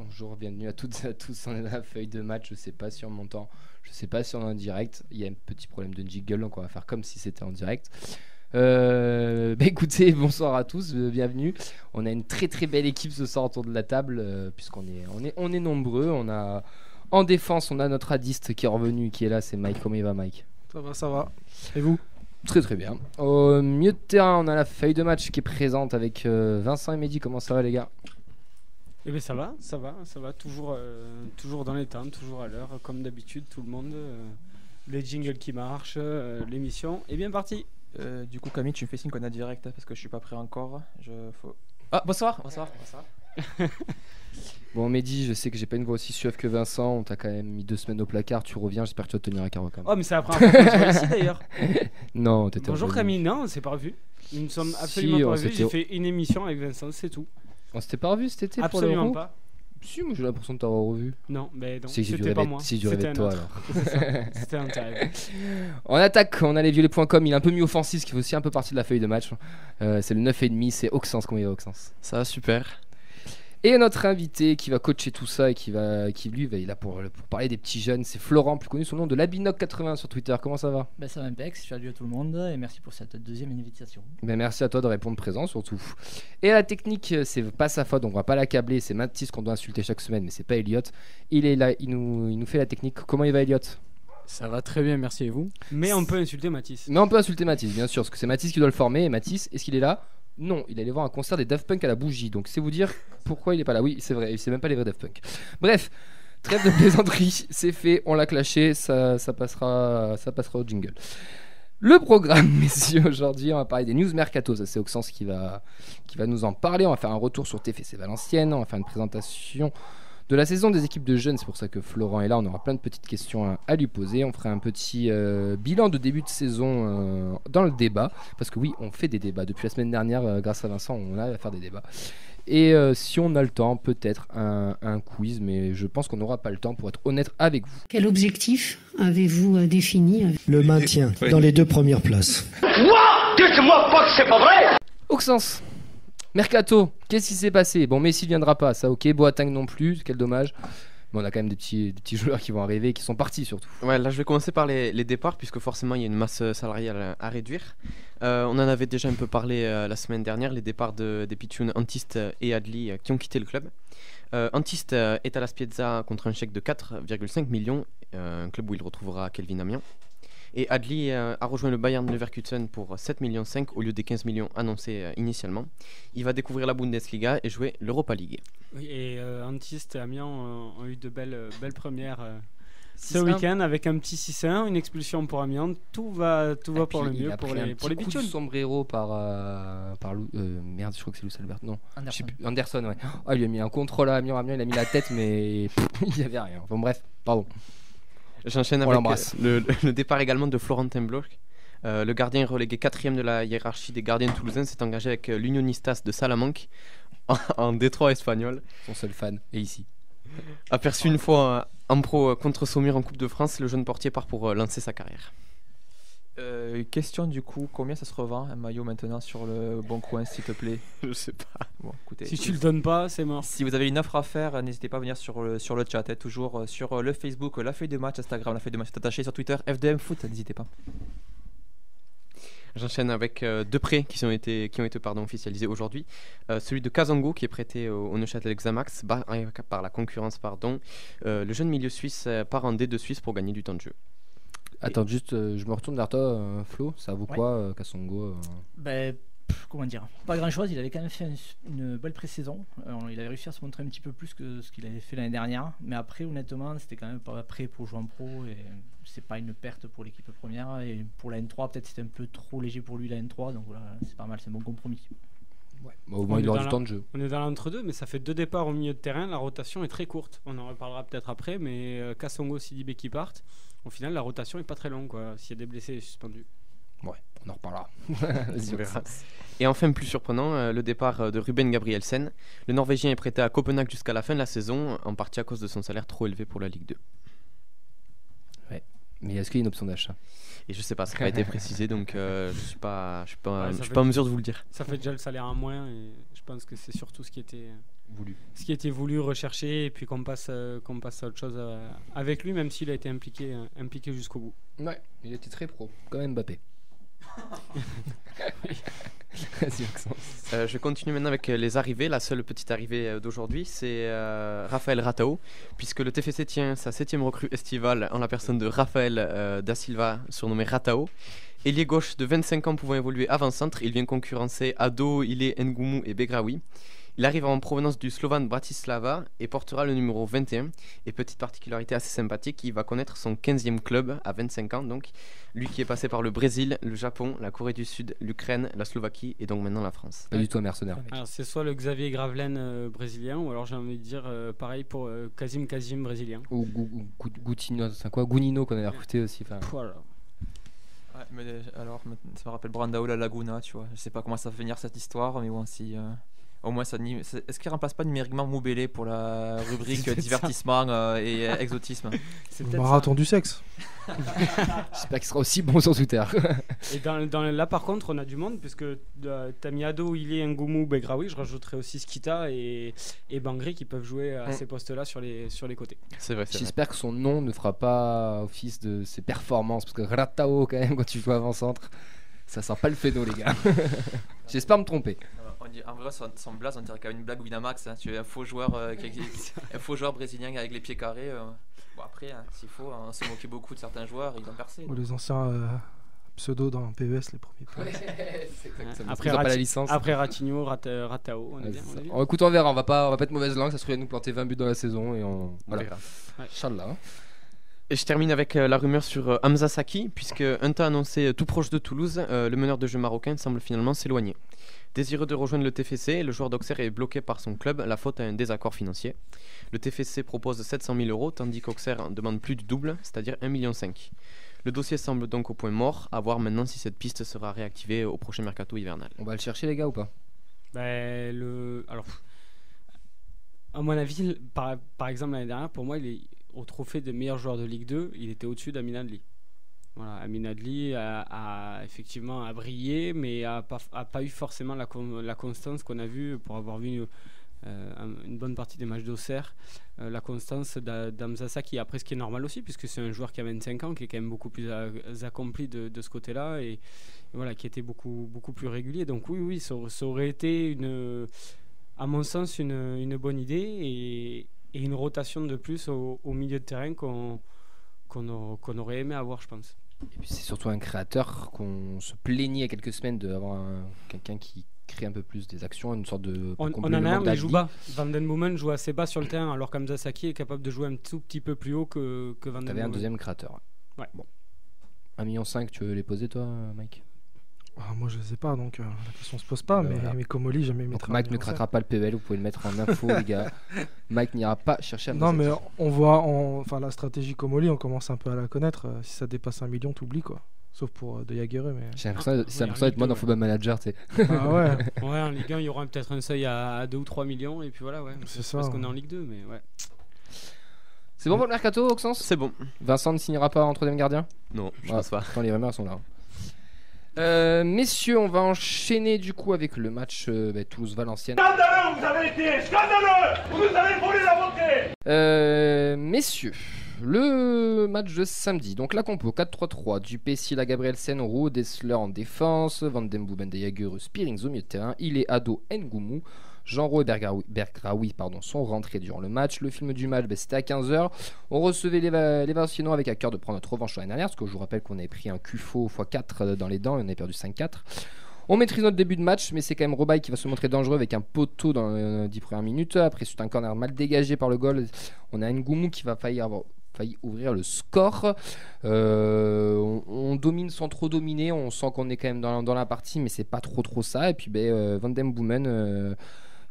bonjour, bienvenue à toutes et à tous. On est dans la feuille de match, je sais pas si on m'entend, je sais pas si on est en direct. Il y a un petit problème de jiggle, donc on va faire comme si c'était en direct. Écoutez, bonsoir à tous, bienvenue. On a une très très belle équipe ce soir autour de la table, puisqu'on est nombreux. On a en défense, on a notre radiste qui est revenu, qui est là, c'est Mike. Comment il va, Mike? Ça va. Et vous? Très très bien. Au milieu de terrain, on a la feuille de match qui est présente avec Vincent et Mehdi. Comment ça va, les gars? Eh bien ça va, toujours dans les temps, toujours à l'heure, comme d'habitude, tout le monde, les jingles qui marchent, l'émission est bien partie. Du coup, Camille, tu me fais signe qu'on a direct parce que je suis pas prêt encore. Ah, bonsoir. Bon, Mehdi, je sais que j'ai pas une voix aussi suave que Vincent. On t'a quand même mis 2 semaines au placard. Tu reviens, j'espère que tu vas tenir à carreau quand même. Oh, mais c'est la première fois que tu vois ici d'ailleurs. Non, t'étais Bonjour revenu. Camille, non, c'est pas revu. Nous ne sommes absolument Si, pas on revus. s'était- J'ai fait une émission avec Vincent, c'est tout. On s'était pas revu cet été pour Absolument l'Euro? pas. Si, moi j'ai l'impression de t'avoir revu. Non, mais non, C'est que j'ai dû c'était pas rêver, moi. si j'ai rêvé C'était de un toi autre. alors. C'est ça. C'était un terrible. On attaque, on a lesviolets.com. Il est un peu mi-offensif, ce qui fait aussi un peu partie de la feuille de match. C'est le 9,5, c'est Auxence. Comment il va, Auxence? Ça va super. Et notre invité qui va coacher tout ça et qui lui va il est là pour parler des petits jeunes, c'est Florent, plus connu sous le nom de Labinoc80 sur Twitter. Comment ça va? Ça va impec, salut à tout le monde et merci pour cette deuxième invitation. Merci à toi de répondre présent surtout. Et à la technique, c'est pas sa faute, donc on va pas l'accabler. C'est Mathis qu'on doit insulter chaque semaine, mais c'est pas Elliot. Il est là, il nous fait la technique. Comment il va, Elliot? Ça va très bien, merci, et vous? Mais on peut insulter Mathis. Mais on peut insulter Mathis, bien sûr, parce que c'est Mathis qui doit le former. Et Mathis, est-ce qu'il est là? Non, il allait voir un concert des Daft Punk à la Bougie. Donc c'est vous dire pourquoi il est pas là. Oui, c'est vrai, il sait même pas les vrais Daft Punk. Bref, trêve de plaisanterie, c'est fait, on l'a clashé, ça passera au jingle. Le programme, messieurs, aujourd'hui, on va parler des news mercato. Ça, c'est Auxence qui va nous en parler. On va faire un retour sur TFC Valenciennes. On va faire une présentation de la saison des équipes de jeunes. C'est pour ça que Florent est là. On aura plein de petites questions à lui poser. On fera un petit bilan de début de saison dans le débat. Parce que oui, on fait des débats. Depuis la semaine dernière, grâce à Vincent, on a à faire des débats. Et si on a le temps, peut-être un quiz. Mais je pense qu'on n'aura pas le temps, pour être honnête avec vous. Quel objectif avez-vous défini? Le maintien dans les 2 premières places. Dites-moi pas que c'est pas vrai. Auxence, mercato, qu'est-ce qui s'est passé? Bon, Messi viendra pas, ça ok. Boateng non plus, quel dommage. Mais on a quand même des petits joueurs qui vont arriver et qui sont partis surtout. Ouais, là je vais commencer par les départs puisque forcément il y a une masse salariale à réduire. On en avait déjà un peu parlé la semaine dernière, les départs des Pichoun, Antist et Adli qui ont quitté le club. Antist est à la Spiezza contre un chèque de 4,5 millions, un club où il retrouvera Kelvin Amiens. Et Adli a rejoint le Bayern Leverkusen pour 7,5 millions au lieu des 15 millions annoncés initialement. Il va découvrir la Bundesliga et jouer l'Europa League. Oui, et Antist et Amiens ont eu de belles premières ce 6-1. week-end avec un petit 6-1, une expulsion pour Amiens. Tout va pour le mieux pour les coup de Pichoun. sombrero par merde, je crois que c'est Luis Albert. Non, je sais Anderson. plus. Anderson, ouais. Oh, il lui a mis un contrôle à Amiens, il a mis la tête, mais il y avait rien. Bon, bref, pardon. J'enchaîne On avec l'embrasse. le départ également de Florentin Bloch. Le gardien relégué 4ème de la hiérarchie des gardiens toulousains s'est engagé avec l'Unionistas de Salamanque en Détroit espagnol. Son seul fan est ici. Aperçu une fois en pro contre Saumur en Coupe de France, le jeune portier part pour lancer sa carrière. Question du coup, combien ça se revend un maillot maintenant sur le Bon Coin, s'il te plaît? Je sais pas. Bon, écoutez, Si tu le donnes pas, c'est mort. si vous avez une offre à faire, n'hésitez pas à venir sur le chat, toujours sur le Facebook, la feuille de match, Instagram, la feuille de match est attachée, sur Twitter, FDM Foot, n'hésitez pas. J'enchaîne avec deux prêts qui ont été officialisés aujourd'hui. Celui de Kazango qui est prêté au Neuchâtel Xamax par la concurrence. Le jeune milieu suisse part en D2 Suisse pour gagner du temps de jeu. Attends, juste, je me retourne vers toi, Flo. Ça vaut Ouais. quoi, Kassongo Comment dire, pas grand chose, il avait quand même fait une belle pré-saison. Il avait réussi à se montrer un petit peu plus que ce qu'il avait fait l'année dernière, mais après honnêtement c'était quand même pas prêt pour jouer en pro et c'est pas une perte pour l'équipe première. Et pour la N3 peut-être c'était un peu trop léger pour lui la N3, donc voilà, c'est pas mal, c'est un bon compromis. Ouais. Au moins, il aura du temps de jeu. On est dans l'entre-deux, mais ça fait 2 départs au milieu de terrain. La rotation est très courte. On en reparlera peut-être après, mais Kassongo, Sidibé qui partent. Au final, la rotation est pas très longue, quoi. S'il y a des blessés et suspendus. Ouais, on en reparlera. On verra. Et enfin, plus surprenant, le départ de Ruben Gabrielsen. Le Norvégien est prêté à Copenhague jusqu'à la fin de la saison, en partie à cause de son salaire trop élevé pour la Ligue 2. Mais est-ce qu'il y a une option d'achat? Et je sais pas, ça n'a pas été précisé, donc je suis pas Ouais, en mesure de vous le dire. Ça fait déjà le salaire en moins et je pense que c'est surtout ce qui était voulu, recherché, et puis qu'on passe à autre chose avec lui, même s'il a été impliqué jusqu'au bout. Ouais, il était très pro, comme Mbappé. Vas-y, Maxence. Je continue maintenant avec les arrivées. La seule petite arrivée d'aujourd'hui, c'est Raphaël Ratao, puisque le TFC tient sa 7e recrue estivale en la personne de Raphaël Da Silva, surnommé Ratao. Ailier gauche de 25 ans pouvant évoluer avant-centre, il vient concurrencer Ado, Ile, Ngumu et Begraoui. Il arrive en provenance du Slovan Bratislava et portera le numéro 21. Et petite particularité assez sympathique, il va connaître son 15e club à 25 ans. Donc, lui qui est passé par le Brésil, le Japon, la Corée du Sud, l'Ukraine, la Slovaquie et donc maintenant la France. Pas du tout un mercenaire. Alors c'est soit le Xavier Gravelaine brésilien, ou alors j'ai envie de dire pareil pour Kazim brésilien. Ou Goutinho, c'est quoi Gounino qu'on avait recruté aussi. Voilà. Ouais, mais alors, ça me rappelle Brandao La Laguna, tu vois. Je sais pas comment ça va finir cette histoire, mais bon, si. Au moins, est-ce qu'il remplace pas numériquement Moubélé pour la rubrique divertissement et exotisme? C'est le marathon du sexe. J'espère qu'il sera aussi bon sur Twitter. Et là, par contre, on a du monde, puisque t'as mis Ado, Ile, Ngumu, Begraoui. Je rajouterais aussi Skita et Bangri qui peuvent jouer à ces postes-là sur les côtés. C'est vrai. J'espère que son nom ne fera pas office de ses performances, parce que Ratao, quand même, quand tu joues avant-centre, ça sent pas le phéno, les gars. J'espère me tromper. En vrai, son blaze, on dirait qu'il y a une blague Winamax. Hein. Tu es un faux joueur brésilien avec les pieds carrés. Bon, après, s'il faut, on se moquait beaucoup de certains joueurs, ils ont percé. Les anciens pseudos dans PES, les premiers. Après Ratinho, Ratao, on a dit. Écoute, on verra, on va pas être mauvaise langue, ça serait nous planter 20 buts dans la saison et on verra. Inch'Allah. Et je termine avec la rumeur sur Hamza Saki, puisque un temps annoncé tout proche de Toulouse, le meneur de jeu marocain semble finalement s'éloigner. Désireux de rejoindre le TFC, le joueur d'Auxerre est bloqué par son club, la faute à un désaccord financier. Le TFC propose 700 000 €, tandis qu'Auxerre demande plus du double, c'est-à-dire 1,5 million. Le dossier semble donc au point mort, à voir maintenant si cette piste sera réactivée au prochain mercato hivernal. On va le chercher les gars ou pas? Alors, à mon avis, par exemple l'année dernière, pour moi, il est au trophée de meilleur joueur de Ligue 2, il était au-dessus d'Amin Adli. Voilà, Amin Adli a effectivement brillé, mais a pas eu forcément la constance qu'on a vue pour avoir vu une bonne partie des matchs d'Auxerre. La constance d'Hamza Saki, après, ce qui est normal aussi, puisque c'est un joueur qui a 25 ans, qui est quand même beaucoup plus accompli de ce côté-là, et voilà, qui était beaucoup plus régulier. Donc oui, ça aurait été à mon sens une bonne idée et une rotation de plus au milieu de terrain qu'on aurait aimé avoir, je pense. Et puis c'est surtout un créateur qu'on se plaignait il y a quelques semaines d'avoir quelqu'un qui crée un peu plus des actions, une sorte de... On en a un, mais il joue bas. Van Den Boomen joue assez bas sur le terrain, alors qu'Hamza Saki est capable de jouer un tout petit peu plus haut que Van Den Boomen. T'avais un deuxième créateur. Ouais. Bon. 1,5 million, tu veux les poser toi, Mike? Moi je les ai pas, donc la question se pose pas, mais Comoli jamais mettra. Mike ne craquera pas le PL, vous pouvez le mettre en info les gars. Mike n'ira pas chercher à Non mais on voit, la stratégie Comoli, on commence un peu à la connaître. Si ça dépasse 1 million, t'oublies quoi. Sauf pour De Jagereux, mais... J'ai l'impression d'être moi dans Football Manager, tu sais. Ah ouais. Ouais, en Ligue 1, il y aura peut-être un seuil à 2 ou 3 millions, et puis voilà, ouais. C'est ça. Parce qu'on est en Ligue 2, mais ouais. C'est bon pour le mercato, Auxence? C'est bon. Vincent ne signera pas en troisième gardien? Non, je pense pas. Quand les rumeurs sont là. Messieurs, on va enchaîner du coup avec le match Toulouse-Valenciennes. Scandaleux, vous avez été scandaleux. Vous nous avez volé la montée. Messieurs, le match de samedi. Donc la compo 4-3-3, Duplessis, la Gabrielsen, Roux, Dessler en défense, Van Den Boomen, De Jagereux, Spearings au milieu de terrain, Il est Ado, Ngumu. Jean-Ro et Bergraoui sont rentrés durant le match. Le film du match, c'était à 15h. On recevait les Valenciennois avec à cœur de prendre notre revanche l'année dernière, parce que je vous rappelle qu'on avait pris un QFO x4 dans les dents et on avait perdu 5-4. On maîtrise notre début de match, mais c'est quand même Robaille qui va se montrer dangereux avec un poteau dans les 10 premières minutes. Après, c'est un corner mal dégagé par le goal. On a Ngumu qui va failli ouvrir le score. On domine sans trop dominer. On sent qu'on est quand même dans la partie, mais c'est pas trop ça. Et puis Van Den Boomen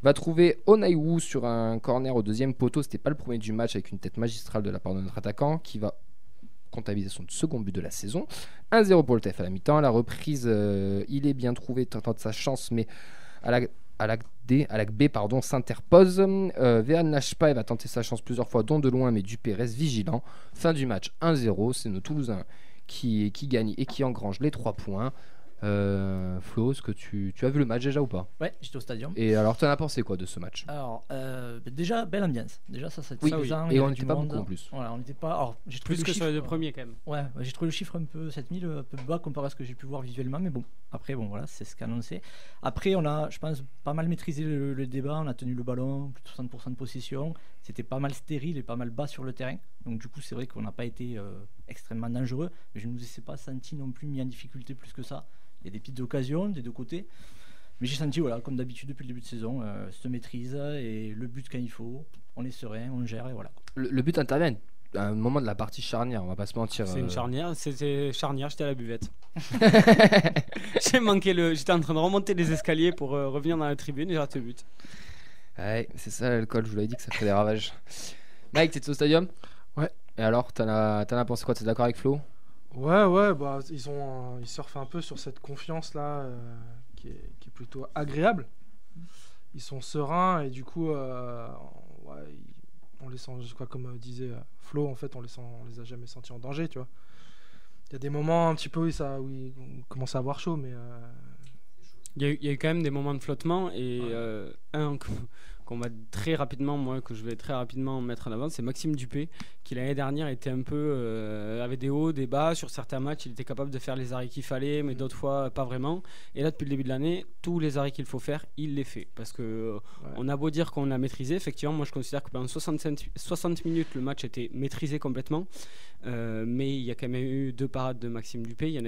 va trouver Onaiwu sur un corner au deuxième poteau. C'était pas le premier du match, avec une tête magistrale de la part de notre attaquant qui va comptabiliser son second but de la saison. 1-0 pour le TF à la mi-temps. La reprise, il est bien trouvé, tentant de sa chance, mais Alak B s'interpose. Véan ne lâche pas et va tenter sa chance plusieurs fois, dont de loin, mais Dupé reste vigilant. Fin du match 1-0. C'est nos Toulousains qui gagnent et qui engrangent les 3 points. Flo, est-ce que tu as vu le match déjà ou pas? Ouais, j'étais au stadium. Et alors, t'en as pensé quoi de ce match? Alors, déjà, belle ambiance. Déjà, ça c'était Oui, plaisant. et il y on avait n'était du pas monde. beaucoup en plus. Voilà, on n'était pas. Alors, j'ai trouvé Plus le que sur les chiffre, 2 premiers quand même. Ouais, j'ai trouvé le chiffre un peu 7000, un peu bas comparé à ce que j'ai pu voir visuellement, mais bon. Après, bon, voilà, c'est ce qu'annoncé. Après, on a, je pense, pas mal maîtrisé le débat. On a tenu le ballon, plus de 60% de possession. C'était pas mal stérile et pas mal bas sur le terrain. Donc, du coup, c'est vrai qu'on n'a pas été extrêmement dangereux, mais je ne nous ai pas senti non plus mis en difficulté plus que ça. Il y a des petites occasions des deux côtés. Mais j'ai senti, voilà, comme d'habitude depuis le début de saison, se maîtrise et le but quand il faut. On est serein, on gère et voilà. Le but intervient à un moment de la partie charnière, on va pas se mentir. C'est une charnière, c'était charnière, j'étais à la buvette. J'étais en train de remonter les escaliers pour revenir dans la tribune et j'ai raté le but. Ouais, c'est ça l'alcool, je vous l'avais dit que ça ferait des ravages. Mike, t'étais au stadium? Ouais. Et alors, t'en as pensé quoi? T'es d'accord avec Flo? Ouais, bah ils surfent un peu sur cette confiance là qui est plutôt agréable. Ils sont sereins et du coup, on les sent, quoi, comme disait Flo, en fait, on les a jamais sentis en danger, tu vois. Il y a des moments un petit peu où on commence à avoir chaud, mais il y a eu quand même des moments de flottement et un qu'on va très rapidement, moi, que je vais très rapidement mettre en avant, c'est Maxime Dupé, qui l'année dernière était un peu avait des hauts, des bas. Sur certains matchs, il était capable de faire les arrêts qu'il fallait, mais d'autres fois pas vraiment. Et là, depuis le début de l'année, tous les arrêts qu'il faut faire, il les fait. Parce que on a beau dire qu'on l'a maîtrisé, effectivement, moi je considère que pendant 60 minutes, le match était maîtrisé complètement. Mais il y a quand même eu 2 parades de Maxime Dupé. Il y en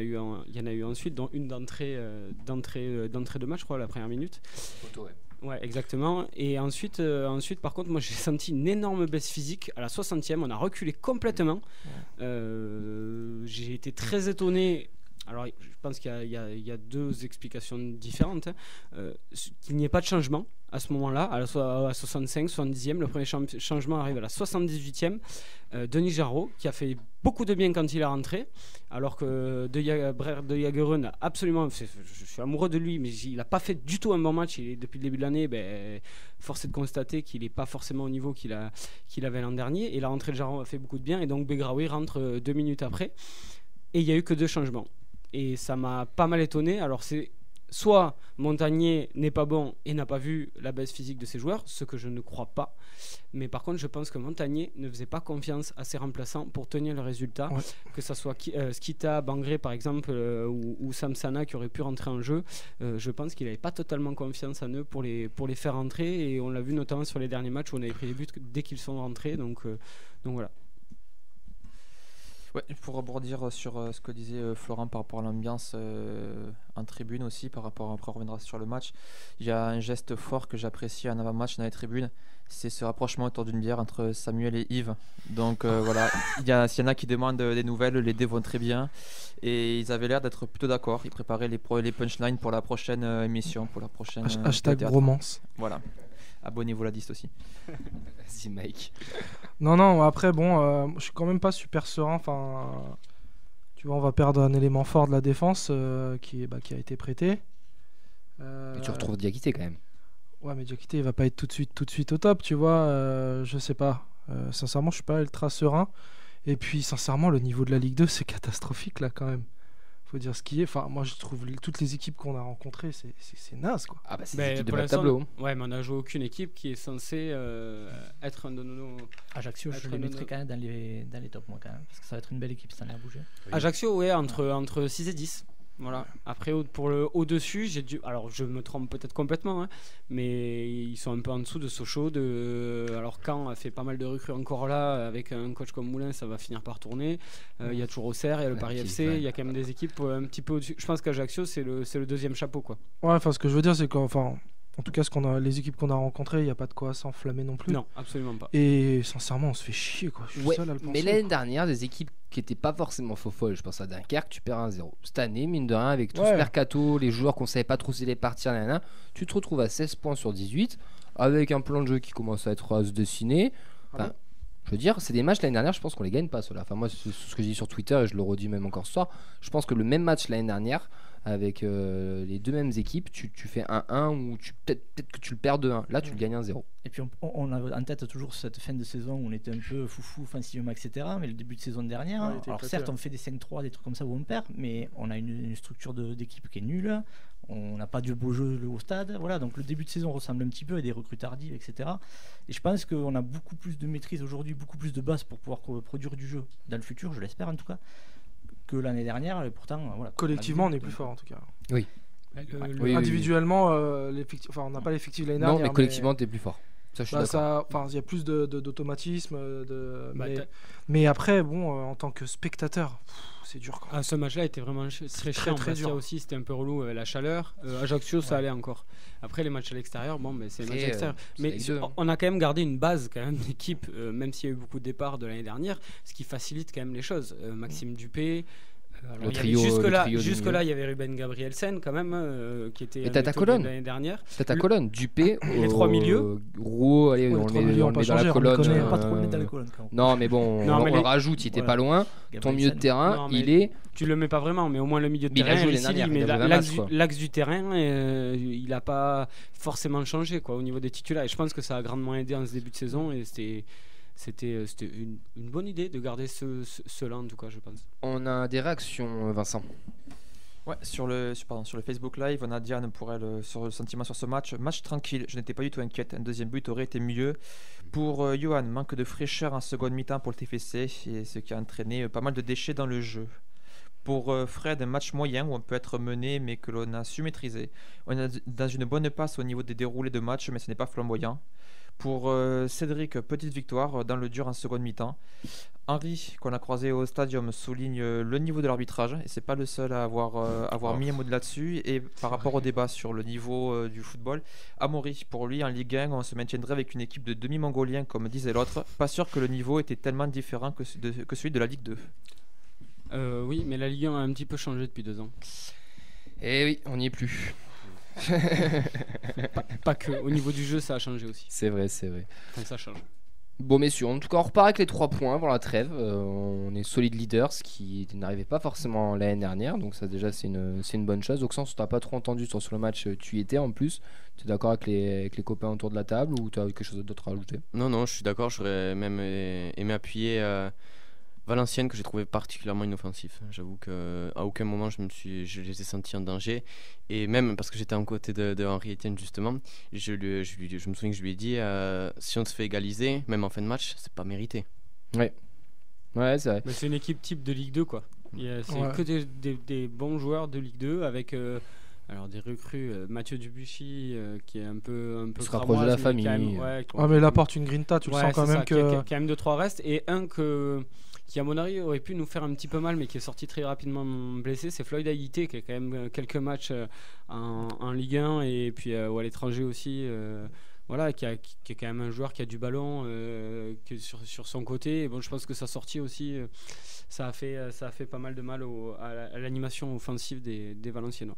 a eu ensuite, dont une d'entrée de match, je crois, la première minute. Ouais, exactement. Et ensuite, par contre, moi j'ai senti une énorme baisse physique à la 60e. On a reculé complètement. J'ai été très étonné. Alors, je pense qu'il y a 2 explications différentes. Qu'il n'y ait pas de changement à ce moment-là, à 65, 70e. Le premier changement arrive à la 78e. Denis Jarreau, qui a fait beaucoup de bien quand il est rentré, alors que De Jagerun, absolument, je suis amoureux de lui, mais il n'a pas fait du tout un bon match. Depuis le début de l'année, force est de constater qu'il n'est pas forcément au niveau qu'il avait l'an dernier. Et la rentrée de Jarreau a fait beaucoup de bien. Et donc Begraoui rentre 2 minutes après. Et il n'y a eu que 2 changements. Et ça m'a pas mal étonné. Alors c'est soit Montagnier n'est pas bon et n'a pas vu la baisse physique de ses joueurs, ce que je ne crois pas. Mais par contre, je pense que Montagnier ne faisait pas confiance à ses remplaçants pour tenir le résultat. Ouais. Que ce soit Skita, Bangré par exemple, ou Samsana qui aurait pu rentrer en jeu. Je pense qu'il n'avait pas totalement confiance en eux pour les faire rentrer. Et on l'a vu notamment sur les derniers matchs où on avait pris des buts dès qu'ils sont rentrés. Donc voilà. Ouais, pour rebondir sur ce que disait Florent par rapport à l'ambiance en tribune aussi, par rapport, après on reviendra sur le match, il y a un geste fort que j'apprécie en avant-match dans les tribunes, c'est ce rapprochement autour d'une bière entre Samuel et Yves. Donc voilà, s'il y en a qui demandent des nouvelles, les dés vont très bien et ils avaient l'air d'être plutôt d'accord. Ils préparaient les punchlines pour la prochaine émission, pour la prochaine hashtag romance. Voilà. Abonnez-vous à la liste aussi. Vas-y Mike. Non, après bon, je suis quand même pas super serein. Enfin, tu vois, on va perdre un élément fort de la défense qui a été prêté. Et tu retrouves Diakité quand même. Ouais, mais Diakité il va pas être tout de suite au top, tu vois. Je sais pas. Sincèrement, je suis pas ultra serein. Et puis sincèrement, le niveau de la Ligue 2 c'est catastrophique là quand même. Faut dire ce qui est. Enfin, moi je trouve toutes les équipes qu'on a rencontrées, c'est naze quoi. Ah bah c'est l'équipe de bas de tableau. Ouais, mais on a joué aucune équipe qui est censée être un de nos. Ajaccio, je les mettrais quand même dans les tops moi quand même, parce que ça va être une belle équipe cette année à bouger. Oui. Ajaccio, ouais, entre 6 et 10. Voilà. Après, pour le au-dessus, alors je me trompe peut-être complètement, hein, mais ils sont un peu en dessous de Sochaux. Alors Caen a fait pas mal de recrues encore là, avec un coach comme Moulin, ça va finir par tourner. Il y a toujours Auxerre, il y a le Paris FC, il y a quand même des équipes un petit peu au-dessus. Je pense qu'Ajaccio, c'est le deuxième chapeau, quoi. Ouais, enfin, ce que je veux dire, c'est qu'enfin. En tout cas, les équipes qu'on a rencontrées, il n'y a pas de quoi s'enflammer non plus. Non, absolument pas. Et sincèrement, on se fait chier, quoi. Je suis seul à le penser. Mais l'année dernière, des équipes qui n'étaient pas forcément faux-folles, je pense à Dunkerque, tu perds 1-0. Cette année, mine de rien, avec tout ce mercato, les joueurs qu'on ne savait pas trop s'ils allaient partir, tu te retrouves à 16 points sur 18, avec un plan de jeu qui commence à se dessiner. Enfin, je veux dire, c'est des matchs l'année dernière, je pense qu'on les gagne pas, ceux-là. Enfin, moi, c'est ce que j'ai dit sur Twitter et je le redis même encore ce soir. Je pense que le même match l'année dernière, avec les deux mêmes équipes, tu fais 1-1 ou peut-être que tu le perds 2-1. Là, tu le gagnes 1-0. Et puis on a en tête toujours cette fin de saison où on était un peu foufou offensivement, etc. Mais le début de saison dernière, alors certes, on fait des 5-3, des trucs comme ça où on perd, mais on a une structure d'équipe qui est nulle. On n'a pas du beau jeu au stade. Voilà, donc le début de saison ressemble un petit peu à des recrues tardives, etc. Et je pense qu'on a beaucoup plus de maîtrise aujourd'hui, beaucoup plus de base pour pouvoir produire du jeu dans le futur, je l'espère en tout cas, que l'année dernière. Et pourtant, voilà. Collectivement, on est plus fort en tout cas. Oui. Individuellement, on n'a pas l'effectif de l'année dernière. Non, mais collectivement, t'es plus fort. Ça, je suis il y a plus d'automatisme. Mais après, en tant que spectateur, c'est dur. Ah, ce match-là était vraiment très chiant. Très dur. Aussi, c'était un peu relou, la chaleur. Ajaccio, ça allait encore. Après, les matchs à l'extérieur, c'est les matchs à l'extérieur. Mais on a quand même gardé une base quand même d'équipe, même s'il y a eu beaucoup de départs de l'année dernière, ce qui facilite quand même les choses. Maxime Dupé. Jusque-là, il y avait Ruben Gabrielsen quand même, qui était l'année dernière. T'as ta colonne, Dupé, les trois milieux. Rouault, allez, on le met dans la colonne. Pas trop le mettre dans la colonne. Non, mais bon, on le rajoute, il était pas loin. Ton milieu de terrain, il est. Tu le mets pas vraiment, mais au moins le milieu de terrain, l'axe du terrain, il n'a pas forcément changé au niveau des titulaires. Et je pense que ça a grandement aidé en ce début de saison et c'était une bonne idée de garder cela en tout cas, je pense. On a des réactions, Vincent. Ouais, sur le Facebook Live, on a Diane pour elle sur le sentiment sur ce match. Match tranquille, je n'étais pas du tout inquiète. Un deuxième but aurait été mieux. Pour Johan, manque de fraîcheur en seconde mi-temps pour le TFC, et ce qui a entraîné pas mal de déchets dans le jeu. Pour Fred, un match moyen où on peut être mené mais que l'on a su maîtriser. On est dans une bonne passe au niveau des déroulés de match, mais ce n'est pas flamboyant. Pour Cédric, petite victoire dans le dur en seconde mi-temps. Henri, qu'on a croisé au stadium, souligne le niveau de l'arbitrage et c'est pas le seul à avoir mis un mot là-dessus. Et par rapport au débat sur le niveau du football, Amaury, pour lui en Ligue 1, on se maintiendrait avec une équipe de demi-mongoliens comme disait l'autre. Pas sûr que le niveau était tellement différent que celui de la Ligue 2. Oui, mais la Ligue 1 a un petit peu changé depuis 2 ans. Eh oui, on n'y est plus. pas que, au niveau du jeu ça a changé aussi. C'est vrai. Enfin, ça change. Bon messieurs, en tout cas on repart avec les 3 points avant la trêve. On est solide leader, ce qui n'arrivait pas forcément l'année dernière. Donc ça déjà c'est une bonne chose. Donc tu n'as pas trop entendu sur le match, tu y étais en plus. Tu es d'accord avec les copains autour de la table ou tu as quelque chose d'autre à ajouter? Non, je suis d'accord, j'aurais même aimé appuyer Valenciennes que j'ai trouvé particulièrement inoffensif. J'avoue qu'à aucun moment je les ai sentis en danger. Et même parce que j'étais en côté de Henri Etienne justement, je me souviens que je lui ai dit si on se fait égaliser, même en fin de match, c'est pas mérité. Ouais, c'est vrai. Mais c'est une équipe type de Ligue 2 quoi. C'est que des bons joueurs de Ligue 2 avec alors des recrues, Mathieu Debuchy qui est un peu se rapproche de la famille. Mais il apporte une grinta, tu le sens quand même qu'il y a quand même 2-3 restes et un qui à mon avis aurait pu nous faire un petit peu mal mais qui est sorti très rapidement blessé, c'est Floyd Aguité qui a quand même quelques matchs en Ligue 1 et puis ou à l'étranger aussi, qui est quand même un joueur qui a du ballon sur son côté. Et bon, je pense que sa sortie aussi ça a fait pas mal de mal à l'animation offensive des Valenciennois.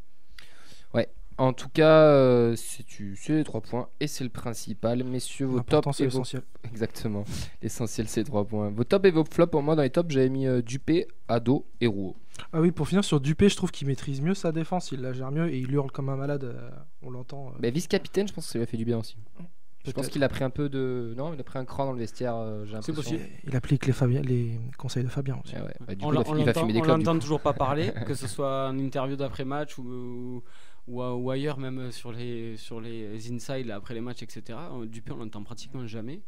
Ouais. En tout cas, c'est les 3 points et c'est le principal. Messieurs, vos tops c'est l'essentiel. Exactement. L'essentiel, c'est les 3 points. Vos tops et vos flops, pour moi, dans les tops, j'avais mis Dupé, Ado et Rouault. Ah oui, pour finir sur Dupé, je trouve qu'il maîtrise mieux sa défense, il la gère mieux et il hurle comme un malade, on l'entend. Vice-capitaine, je pense que ça lui a fait du bien aussi. Je pense qu'il a pris un peu de... Non, il a pris un cran dans le vestiaire, j'ai l'impression. C'est possible. Il applique les conseils de Fabien aussi. Ouais. On l'entend toujours pas parler, que ce soit en interview d'après-match ou ailleurs, même sur les inside là, après les matchs, etc. Dupé, on l'entend pratiquement jamais.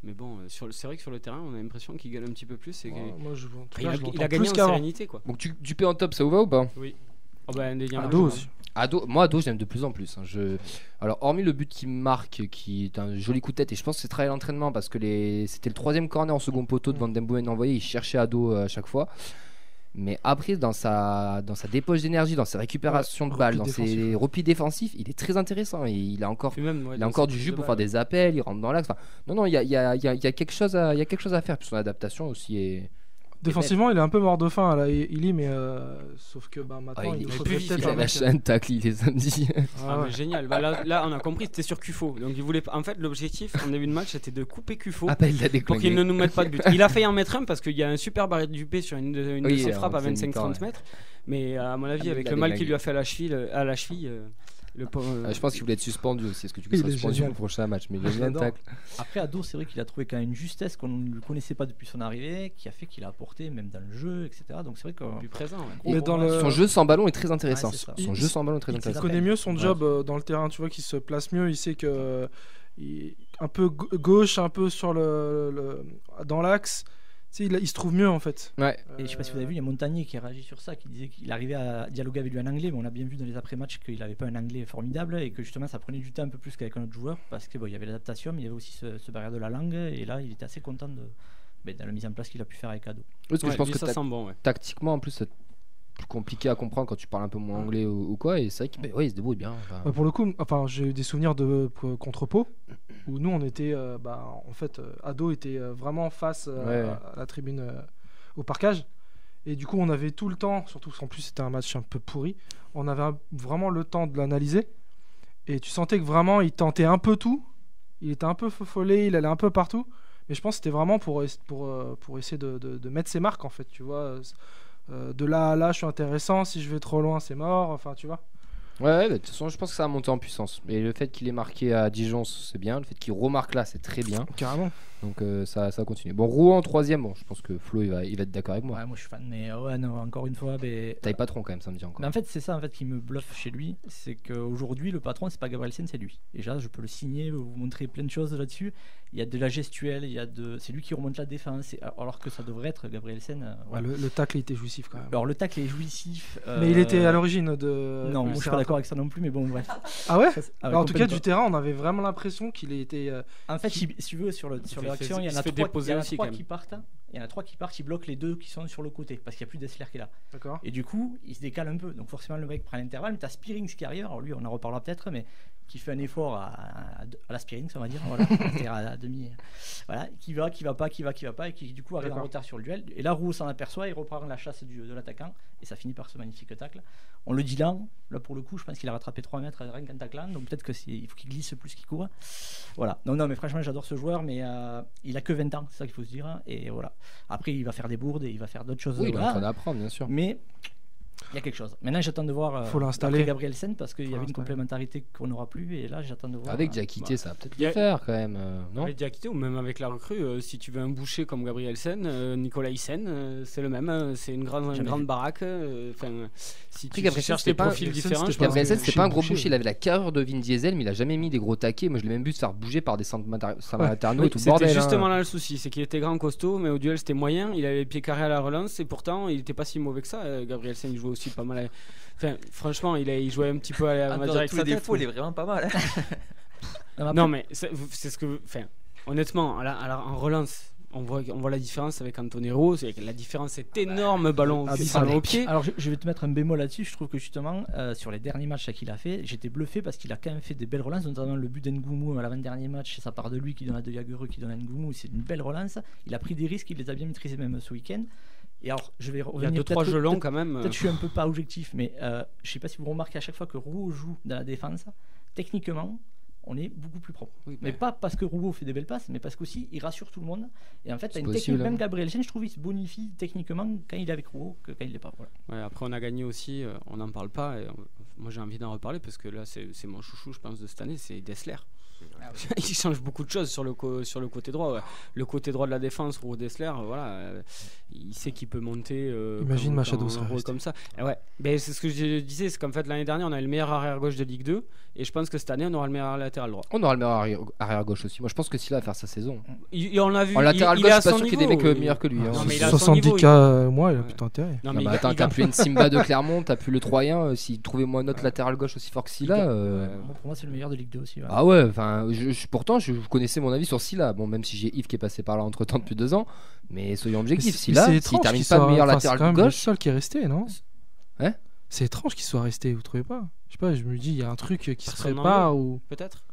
Mais bon, c'est vrai que sur le terrain, on a l'impression qu'il gagne un petit peu plus. Il a gagné en sérénité, quoi. Donc Dupé en top, ça vous va ou pas? Oui. Ado aussi. Moi, Ado, j'aime de plus en plus. Alors, hormis le but qui marque, qui est un joli coup de tête, et je pense que c'est travaillé l'entraînement parce que c'était le 3e corner en second poteau de Van Den Boomen envoyé. Il cherchait Ado à chaque fois. Mais après, dans sa dépose d'énergie, dans ses récupérations de balles, dans ses replis défensifs, il est très intéressant. Et il a encore du jus pour faire des appels, il rentre dans l'axe. Enfin, non, il y a quelque chose à faire. Puis son adaptation aussi est Défensivement, il est un peu mort de faim, là, Illy, mais sauf que maintenant, il nous est faudrait plus peut-être il a un lâché mec, un tacle, il les a dit. Ah, mais génial. Bah, là, on a compris, c'était sur Cufo. Donc il voulait. En fait, l'objectif en début de match, c'était de couper Cufo Ah bah il l'a pour déclingué. qu'il ne nous mette pas de but. Il a failli en mettre un parce qu'il y a un super barré de Dupé sur une de Oui, ses en frappes à deuxième 25-30 mi-temps, mètres. Mais à mon avis, mais avec il a le mal qu'il déglingué. lui a fait à la cheville, le pauvre. Je pense qu'il voulait être suspendu aussi. Est-ce que tu Il seras est suspendu génial. pour le prochain match? Mais il a mis un J'adore. tacle. Après, Ado, c'est vrai qu'il a trouvé quand même une justesse qu'on ne lui connaissait pas depuis son arrivée, qui a fait qu'il a apporté même dans le jeu, etc. Donc c'est vrai que Plus présent. Ouais. Mais dans le- Son jeu sans ballon est très intéressant. Ouais, c'est ça. Son jeu sans ballon est très Il Il intéressant. connaît mieux son Ouais. job dans le terrain, tu vois, qu'il se place mieux. Il sait que un peu gauche, un peu sur dans l'axe. Tu sais, il se trouve mieux en fait. Ouais. Et je sais pas si vous avez vu, il y a Montagnier qui a réagi sur ça, qui disait qu'il arrivait à dialoguer avec lui en anglais, mais on a bien vu dans les après-matchs qu'il n'avait pas un anglais formidable et que justement ça prenait du temps un peu plus qu'avec un autre joueur parce que bon, il y avait l'adaptation, mais il y avait aussi ce barrière de la langue et là il était assez content de la mise en place qu'il a pu faire avec Ado. Parce que je pense lui, que ça sent bon. Ouais. tactiquement, en plus, c'est plus compliqué à comprendre quand tu parles un peu moins anglais ou quoi. Et c'est vrai qu'il se débrouille bien. Enfin, Pour le coup, j'ai eu des souvenirs contre Pau où nous on était, en fait, Ado était vraiment face à la tribune au parcage. Et du coup, on avait tout le temps, surtout qu'en plus c'était un match un peu pourri, on avait vraiment le temps de l'analyser. Et tu sentais que vraiment il tentait un peu tout. Il était un peu follet, il allait un peu partout. Mais je pense que c'était vraiment pour essayer de mettre ses marques en fait, tu vois. De là à là, je suis intéressant. Si je vais trop loin, c'est mort. Enfin, tu vois. Ouais, de toute façon, je pense que ça a monté en puissance. Et le fait qu'il ait marqué à Dijon, c'est bien. Le fait qu'il remarque là, c'est très bien. Carrément. Donc ça va continuer. Bon, Rouen en troisième. Bon, je pense que Flo, il va être d'accord avec moi. Ouais, moi je suis fan, mais ouais, non, encore une fois. Taille patron quand même, ça me dit encore. Mais en fait, c'est ça en fait qui me bluffe chez lui, c'est qu'aujourd'hui le patron c'est pas Gabrielsen, c'est lui. Et là, je peux le signer, vous montrer plein de choses là-dessus. Il y a de la gestuelle, c'est lui qui remonte la défense, alors que ça devrait être Gabrielsen. Ouais, le tacle était jouissif quand même. Alors le tacle est jouissif. Mais il était à l'origine de. Non, moi je suis pas d'accord avec ça non plus, mais bon, bref. Ah ouais, Alors, en tout cas, du terrain, on avait vraiment l'impression qu'il était. En fait, si tu veux, sur l'action, il y en a trois qui partent. Il y en a trois qui partent, ils bloquent les deux qui sont sur le côté parce qu'il n'y a plus d'Essler qui est là. D'accord. Et du coup, il se décale un peu. Donc forcément, le mec prend l'intervalle. Mais tu as Spearings qui arrive. Alors lui, on en reparlera peut-être, mais qui fait un effort à la Spearings, on va dire. Voilà. C'est-à-dire à demi. Voilà. Qui va pas. Et qui du coup arrive en retard sur le duel. Et là, Roux s'en aperçoit. Il reprend la chasse de l'attaquant. Et ça finit par ce magnifique tacle. On le dit là pour le coup, je pense qu'il a rattrapé 3 mètres rien qu'en taclant. Donc peut-être qu'il faut qu'il glisse plus qu'il court. Voilà. Non, mais franchement, j'adore ce joueur. Mais il a que 20 ans, c'est ça qu'il faut se dire. Et voilà. Après, il va faire des bourdes et il va faire d'autres choses. Oui, il est en train d'apprendre, bien sûr. Mais il y a quelque chose. Maintenant, j'attends de voir faut l'installer. Gabrielsen parce qu'il y avait une complémentarité qu'on n'aura plus. Et là, j'attends de voir. Avec Diakité, ça va peut-être le faire quand même. Non, avec Diakité ou même avec la recrue, si tu veux un boucher comme Gabrielsen, Nicolas Hyssen, c'est le même. C'est une grande baraque. Si tu cherches des profils différents. Gabrielsen, c'était pas un gros boucher. Il avait la carrure de Vin Diesel, mais il a jamais mis des gros taquets. Moi, je l'ai même vu se faire bouger par des Saint-Materno et tout le bordel. C'était justement là le souci, c'est qu'il était grand, costaud, mais au duel c'était moyen. Il avait les pieds carrés à la relance et pourtant il était pas si mauvais que ça. Gabrielsen, il jouait aussi pas mal. Enfin, franchement, il jouait un petit peu à dans tous les défauts, il est vraiment pas mal. Non, mais c'est ce que. Enfin, honnêtement, en relance. On voit la différence avec Antonero, c'est que la différence est énorme, ballon au pied. Alors je vais te mettre un bémol là-dessus, je trouve que justement sur les derniers matchs qu'il a fait, j'étais bluffé parce qu'il a quand même fait des belles relances, notamment le but d'Ngoumou à l'avant-dernier match, ça part de lui qui donne à De Jagereux qui donne à Ngoumou, c'est une belle relance, il a pris des risques, il les a bien maîtrisés même ce week-end. Et alors je vais revenir, il y a 2-3 jeux longs quand même. Peut-être je suis un peu pas objectif, mais je sais pas si vous remarquez à chaque fois que Rouault joue dans la défense, techniquement on est beaucoup plus propre. Oui, mais pas parce que Rouault fait des belles passes, mais parce qu'aussi il rassure tout le monde. Et en fait, t'as une technique, même Gabrielsen, je trouve, il se bonifie techniquement quand il est avec Rouault que quand il l'est pas. Voilà. Ouais, après, on a gagné aussi, on n'en parle pas. Et moi, j'ai envie d'en reparler parce que là, c'est mon chouchou, je pense, de cette année, c'est Dessler. Ah oui. Il change beaucoup de choses sur le côté droit. Ouais. Le côté droit de la défense, Rouault Dessler, voilà, il sait qu'il peut monter. Imagine Machado serait comme ça. Et ouais, mais c'est ce que je disais, c'est qu'en fait l'année dernière on a le meilleur arrière gauche de Ligue 2 et je pense que cette année on aura le meilleur latéral droit. On aura le meilleur arrière gauche aussi. Moi je pense que Silla va faire sa saison. On l'a vu. En latéral gauche, je suis pas sûr qu'il y ait des mecs meilleurs que lui. Non, mais 70K mois, il a plutôt intérêt. Non, mais attends, t'as plus une Simba de Clermont, t'as plus le Troyen. Si trouvez-moi un autre latéral gauche aussi fort que Silla. Pour moi c'est le meilleur de Ligue 2 aussi. Ouais. Ah ouais, enfin, pourtant je connaissais mon avis sur Silla. Bon, même si j'ai Yves qui est passé par là entre temps depuis 2 ans, mais soyons objectifs. Silla, s'il termine pas le meilleur latéral gauche, c'est le seul qui est resté, non? Hein? C'est étrange qu'il soit resté, vous trouvez pas? Je sais pas, je me dis il y a un truc qui se prépare ou peut-être.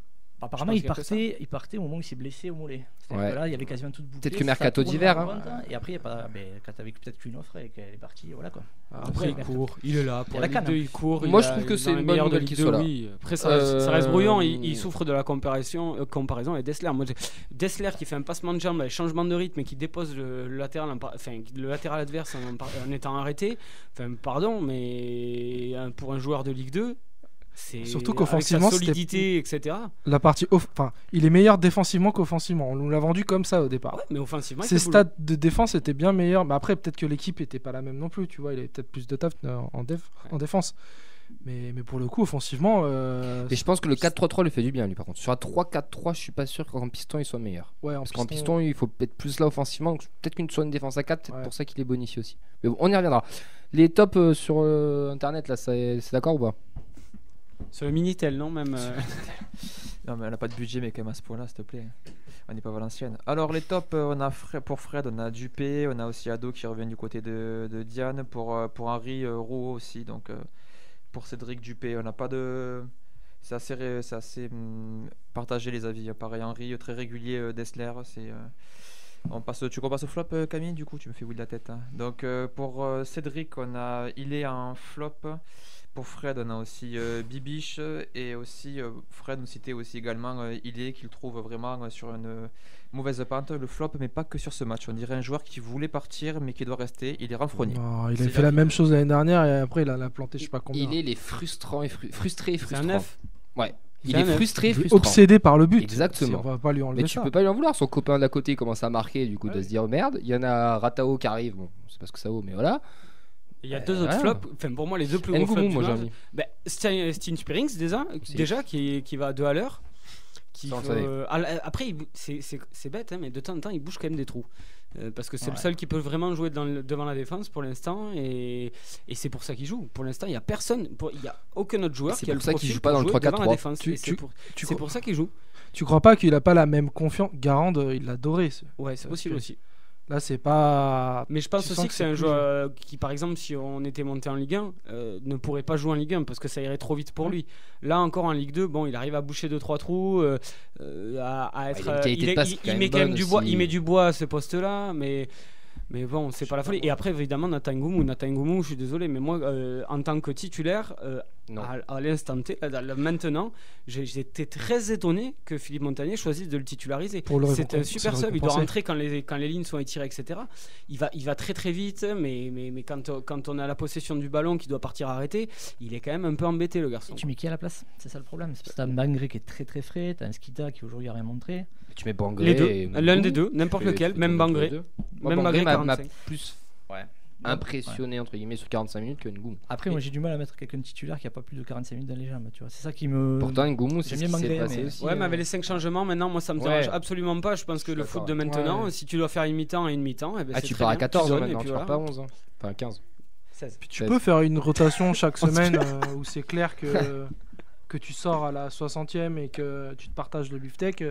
Apparemment, il partait au moment où il s'est blessé au mollet. Ouais. Que là, il y avait quasiment tout bouclé. Peut-être que mercato d'hiver. Hein. Et après, quand t'avais peut-être qu'une offre et qu'elle est partie, voilà quoi. Après, il court, il est là. Pour la Ligue 2, il court. Moi, je trouve que c'est une bonne nouvelle qu'il soit là. Oui. Après, ça reste brouillon. Il souffre de la comparaison avec Dessler. Moi, Dessler qui fait un passement de jambe, un changement de rythme et qui dépose le latéral adverse en étant arrêté. Enfin, pardon, mais pour un joueur de Ligue 2. C'est surtout qu'offensivement, avec sa solidité, etc. La partie il est meilleur défensivement qu'offensivement. On nous l'a vendu comme ça au départ. Ouais, mais offensivement, ses stats de défense étaient bien meilleurs. Mais après, peut-être que l'équipe était pas la même non plus. Tu vois, il avait peut-être plus de taf en défense. Mais pour le coup, offensivement. Et je pense que le 4-3-3 lui fait du bien, lui, par contre. Sur un 3-4-3, je suis pas sûr qu'en piston il soit meilleur. Ouais, parce qu'en piston, il faut peut-être plus là offensivement. Donc peut-être qu'une soit une défense à 4, c'est pour ça qu'il est bonifié aussi. Mais bon, on y reviendra. Les tops sur internet, là, c'est d'accord ou pas? Sur le Minitel, non même Non, mais elle a pas de budget, mais quand même à ce point-là, s'il te plaît. On n'est pas Valenciennes. Alors, les tops, on a pour Fred, on a Dupé, on a aussi Ado qui revient du côté de Diane. Pour Henri, Rouault aussi. Donc, pour Cédric Dupé, on n'a pas de. C'est assez partagé les avis. Pareil, Henri, très régulier, Dessler. Tu passes au flop, Camille? Du coup, tu me fais oui de la tête. Hein. Donc, pour Cédric, il est en flop. Pour Fred, on a aussi Bibiche et aussi Fred nous citait aussi également qu'il trouve vraiment sur une mauvaise pente. Le flop, mais pas que sur ce match. On dirait un joueur qui voulait partir mais qui doit rester. Il est renfrogné. Non, il a fait la même chose l'année dernière et après il a planté je sais pas combien. Il est frustré et frustrant. C'est un neuf. Ouais. Il est frustré, obsédé par le but. Exactement. On va pas lui enlever mais tu peux pas lui en vouloir. Son copain d'à côté commence à marquer, du coup, de se dire merde. Il y en a Ratao qui arrive. Bon, c'est pas ce que ça vaut, mais voilà. Il y a deux autres flops, enfin pour moi les deux plus gros flops. Moi, Steen Spearings déjà qui va à 2 à l'heure. Après c'est bête, hein, mais de temps en temps il bouge quand même des trous. Parce que c'est le seul qui peut vraiment jouer devant la défense pour l'instant et c'est pour ça qu'il joue. Pour l'instant il n'y a personne, il n'y a aucun autre joueur qui a le profil qu'il joue pas dans le 3-4-3. C'est pour ça qu'il joue. Tu crois pas qu'il a pas la même confiance? Garand, il l'a adoré. Ouais, c'est possible aussi. Là, c'est pas. Mais je pense aussi que c'est un joueur qui, par exemple, si on était monté en Ligue 1, ne pourrait pas jouer en Ligue 1 parce que ça irait trop vite pour lui. Là, encore en Ligue 2, bon, il arrive à boucher 2-3 trous, à être. Il met quand même du bois. Il met du bois à ce poste-là, mais bon, c'est pas la folie. Et après, évidemment, Nathan Goumou, je suis désolé, mais moi, en tant que titulaire, à l'instant T, maintenant, j'étais très étonné que Philippe Montagnier choisisse de le titulariser. C'est un super sub, il doit rentrer quand les lignes sont étirées, etc. Il va très très vite, mais quand on a la possession du ballon qui doit partir arrêté, il est quand même un peu embêté, le garçon. Et tu mets qui à la place? C'est ça le problème. C'est parce que t'as un Bangré qui est très très frais, t'as un Skita qui aujourd'hui a rien montré. Tu mets Bangré. L'un des deux, n'importe lequel, même Bangré. Même Bangré m'a plus impressionné entre guillemets sur 45 minutes que Ngoumou. Après, moi j'ai du mal à mettre quelqu'un de titulaire qui a pas plus de 45 minutes dans les jambes, tu vois. C'est ça qui me. Pourtant, Ngoumou, c'est bien Bangré aussi. Ouais, mais avec les 5 changements, maintenant, moi ça me dérange absolument pas. Je pense que le foot de maintenant, si tu dois faire une mi-temps et une mi-temps, tu pars à 14 maintenant, tu pars pas à 11. Enfin 15. 16. Puis tu peux faire une rotation chaque semaine où c'est clair que tu sors à la 60e et que tu te partages le beefsteak.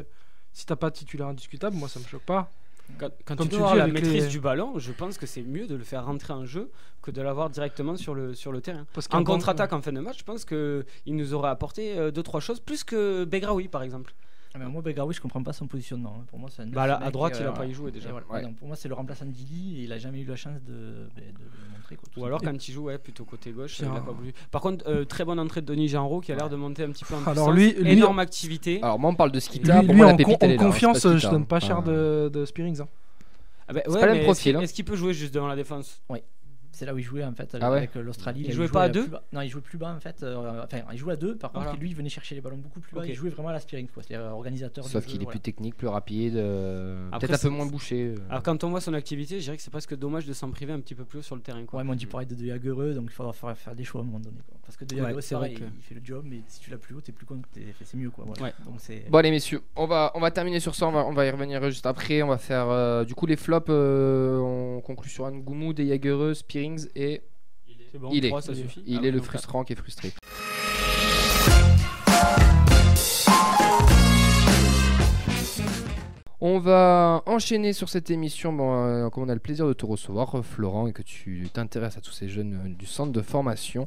Si t'as pas de titulaire indiscutable, moi ça me choque pas. Quand tu dois avoir la maîtrise du ballon, je pense que c'est mieux de le faire rentrer en jeu que de l'avoir directement sur le terrain. En contre-attaque en fin de match, je pense qu'il nous aurait apporté 2-3 choses, plus que Begraoui par exemple. Mais moi, Begraoui, je comprends pas son positionnement. Pour moi, c'est à droite, il a pas y joué déjà. Donc, pour moi, c'est le remplaçant de Didi et il a jamais eu la chance de le montrer. Ou alors quand il joue plutôt côté gauche, il a pas voulu. Par contre, très bonne entrée de Denis Genreau qui a l'air de monter un petit peu en puissance. Alors lui, énorme activité. Alors moi, on parle de Skita. Lui en confiance, je donne pas cher de Spearings. C'est pas le même profil. Est-ce qu'il peut jouer juste devant la défense? Oui. C'est là où il jouait en fait avec l'Australie. Il jouait pas à 2? Non, il jouait plus bas en fait. Enfin, il jouait à 2. Par contre, lui, il venait chercher les ballons beaucoup plus bas. Il jouait vraiment à la Spearings, c'est-à-dire organisateur. Sauf qu'il est plus technique, plus rapide, peut-être un peu moins bouché. Alors quand on voit son activité, je dirais que c'est presque dommage de s'en priver un petit peu plus haut sur le terrain. Ouais, moi on dit pareil de Jagereux, donc il faudra faire des choix à un moment donné. Parce que De Jagereux, c'est vrai qu'il fait le job, mais si tu l'as plus haut, t'es plus content, c'est mieux quoi. Bon allez messieurs, on va terminer sur ça. On va y revenir juste après. On va faire du coup les flops. On conclut sur Ngoumou, De Jagereux, Spearings et bon, il 3, ça suffit. Il est le frustrant qui est frustré. On va enchaîner sur cette émission. Comme on a le plaisir de te recevoir, Florent, et que tu t'intéresses à tous ces jeunes du centre de formation,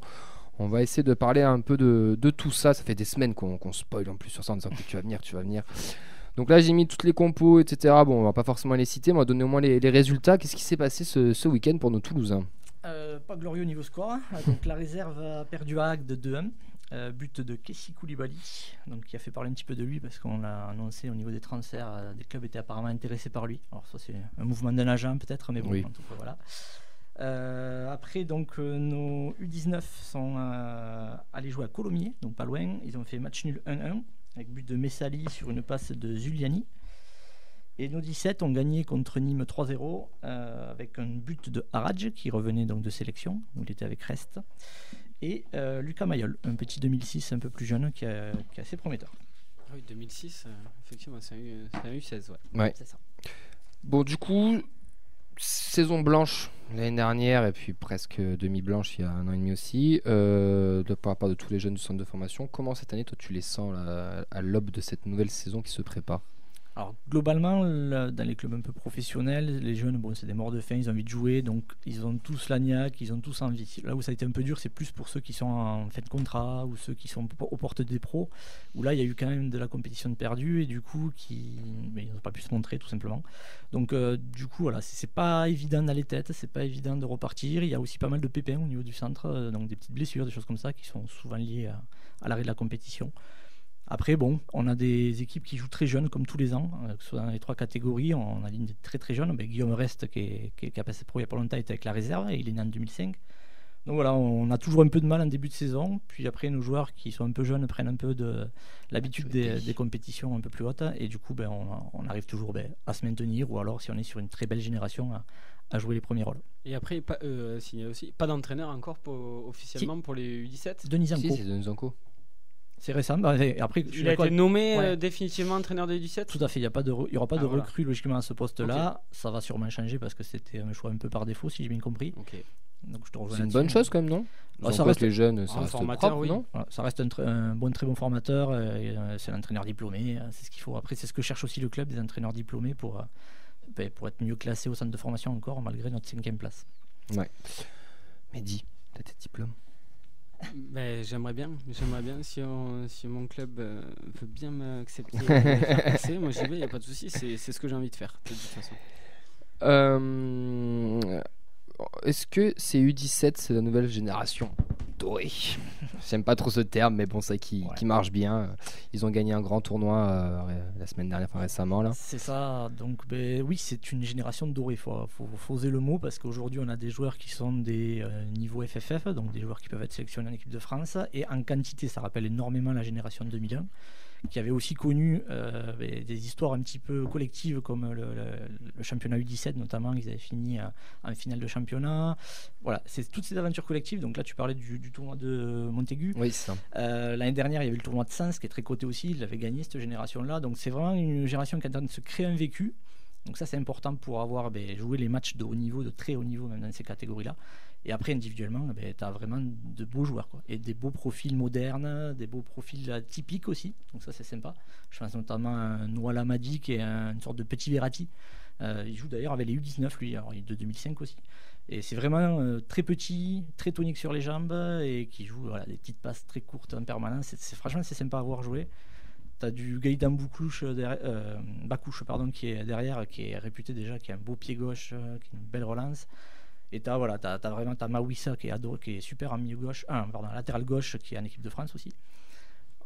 On va essayer de parler un peu de tout ça. Ça fait des semaines qu'on spoil en plus sur ça en disant que tu vas venir. Donc là, j'ai mis toutes les compos, etc. Bon, on va pas forcément les citer, mais on va donner au moins les résultats. Qu'est-ce qui s'est passé ce week-end pour nos Toulousains? Pas glorieux au niveau score. Donc la réserve a perdu à Agde de 2-1. But de Kessi Koulibaly, donc qui a fait parler un petit peu de lui parce qu'on l'a annoncé au niveau des transferts, des clubs étaient apparemment intéressés par lui. Alors ça c'est un mouvement d'un agent peut-être, mais bon, oui. En tout cas voilà. Après donc nos U19 sont allés jouer à Colomiers, donc pas loin. Ils ont fait match nul 1-1 avec but de Messali sur une passe de Zuliani. Et nos 17 ont gagné contre Nîmes 3-0 avec un but de Haradj qui revenait donc de sélection, où il était avec Rest. Et Lucas Mayol, un petit 2006 un peu plus jeune qui est assez prometteur. Ah oui, 2006, effectivement, c'est un U16, ouais. C'est ça. Bon, du coup, saison blanche l'année dernière et puis presque demi-blanche il y a 1 an et demi aussi, par rapport de tous les jeunes du centre de formation. Comment cette année, toi, tu les sens là, à l'aube de cette nouvelle saison qui se prépare? Alors globalement, dans les clubs un peu professionnels, les jeunes, bon, c'est des morts de faim, ils ont envie de jouer, donc ils ont tous la niaque, ils ont tous envie. Là où ça a été un peu dur, c'est plus pour ceux qui sont en fin de contrat ou ceux qui sont aux portes des pros, où là il y a eu quand même de la compétition de perdue et du coup ils n'ont pas pu se montrer tout simplement. Donc du coup voilà, c'est pas évident dans les têtes, c'est pas évident de repartir. Il y a aussi pas mal de pépins au niveau du centre, donc des petites blessures, des choses comme ça qui sont souvent liées à l'arrêt de la compétition. Après, bon, on a des équipes qui jouent très jeunes, comme tous les ans, que ce soit dans les 3 catégories. On a des très très jeunes. Guillaume Rest, qui a passé pro il n'y a pas longtemps, était avec la réserve et il est né en 2005. Donc voilà, on a toujours un peu de mal en début de saison. Puis après, nos joueurs qui sont un peu jeunes prennent un peu de l'habitude des compétitions un peu plus hautes. Et du coup, on arrive toujours à se maintenir, ou alors, si on est sur une très belle génération, à jouer les premiers rôles. Et après, signé aussi, pas d'entraîneur encore officiellement pour les U17. Denis Zanco. Si, c'est Denis Zanco. C'est récent. Après, il a été nommé définitivement entraîneur des U17. Tout à fait. Il n'y aura pas de recrue logiquement à ce poste-là. Okay. Ça va sûrement changer parce que c'était un choix un peu par défaut, si j'ai bien compris. Okay. Donc, je te rejoins. C'est une bonne chose quand même, non? Ça reste les jeunes, ça reste formateur, propre, oui. Non ça reste un très bon formateur. C'est un entraîneur diplômé. C'est ce qu'il faut. Après, c'est ce que cherche aussi le club, des entraîneurs diplômés pour être mieux classé au centre de formation encore, malgré notre 5e place. Ouais. Mehdi, t'as tes diplômes? J'aimerais bien si mon club veut bien m'accepter, moi j'y vais, il n'y a pas de souci, c'est ce que j'ai envie de faire de toute façon. Est-ce que c'est U17, c'est la nouvelle génération dorée? J'aime pas trop ce terme, mais bon, c'est qui marche bien. Ils ont gagné un grand tournoi la semaine dernière, récemment là. C'est ça, donc oui, c'est une génération dorée. Faut oser le mot parce qu'aujourd'hui on a des joueurs qui sont des niveaux FFF, donc des joueurs qui peuvent être sélectionnés en équipe de France, et en quantité ça rappelle énormément la génération 2001, qui avait aussi connu des histoires un petit peu collectives comme le championnat U17 notamment. Ils avaient fini en finale de championnat. Voilà, c'est toutes ces aventures collectives. Donc là tu parlais du tournoi de Montaigu. Oui, c'est ça. L'année dernière il y avait le tournoi de Sens qui est très coté aussi. Il avait gagné cette génération là, donc c'est vraiment une génération qui est en train de se créer un vécu. Donc ça c'est important pour avoir joué les matchs de haut niveau, de très haut niveau même dans ces catégories là. Et après individuellement tu as vraiment de beaux joueurs et des beaux profils modernes, des beaux profils typiques aussi, donc ça c'est sympa. Je pense notamment à Noah Lamadi qui est une sorte de petit Verratti. Il joue d'ailleurs avec les U19 lui, alors il est de 2005 aussi, et c'est vraiment très petit, très tonique sur les jambes et qui joue des petites passes très courtes en permanence. Franchement c'est sympa à voir jouer. T'as du Gaïdan Bakouche qui est derrière, qui est réputé déjà, qui a un beau pied gauche, qui a une belle relance. Et t'as vraiment Mawissa qui est super en milieu gauche, latéral gauche, qui est en équipe de France aussi.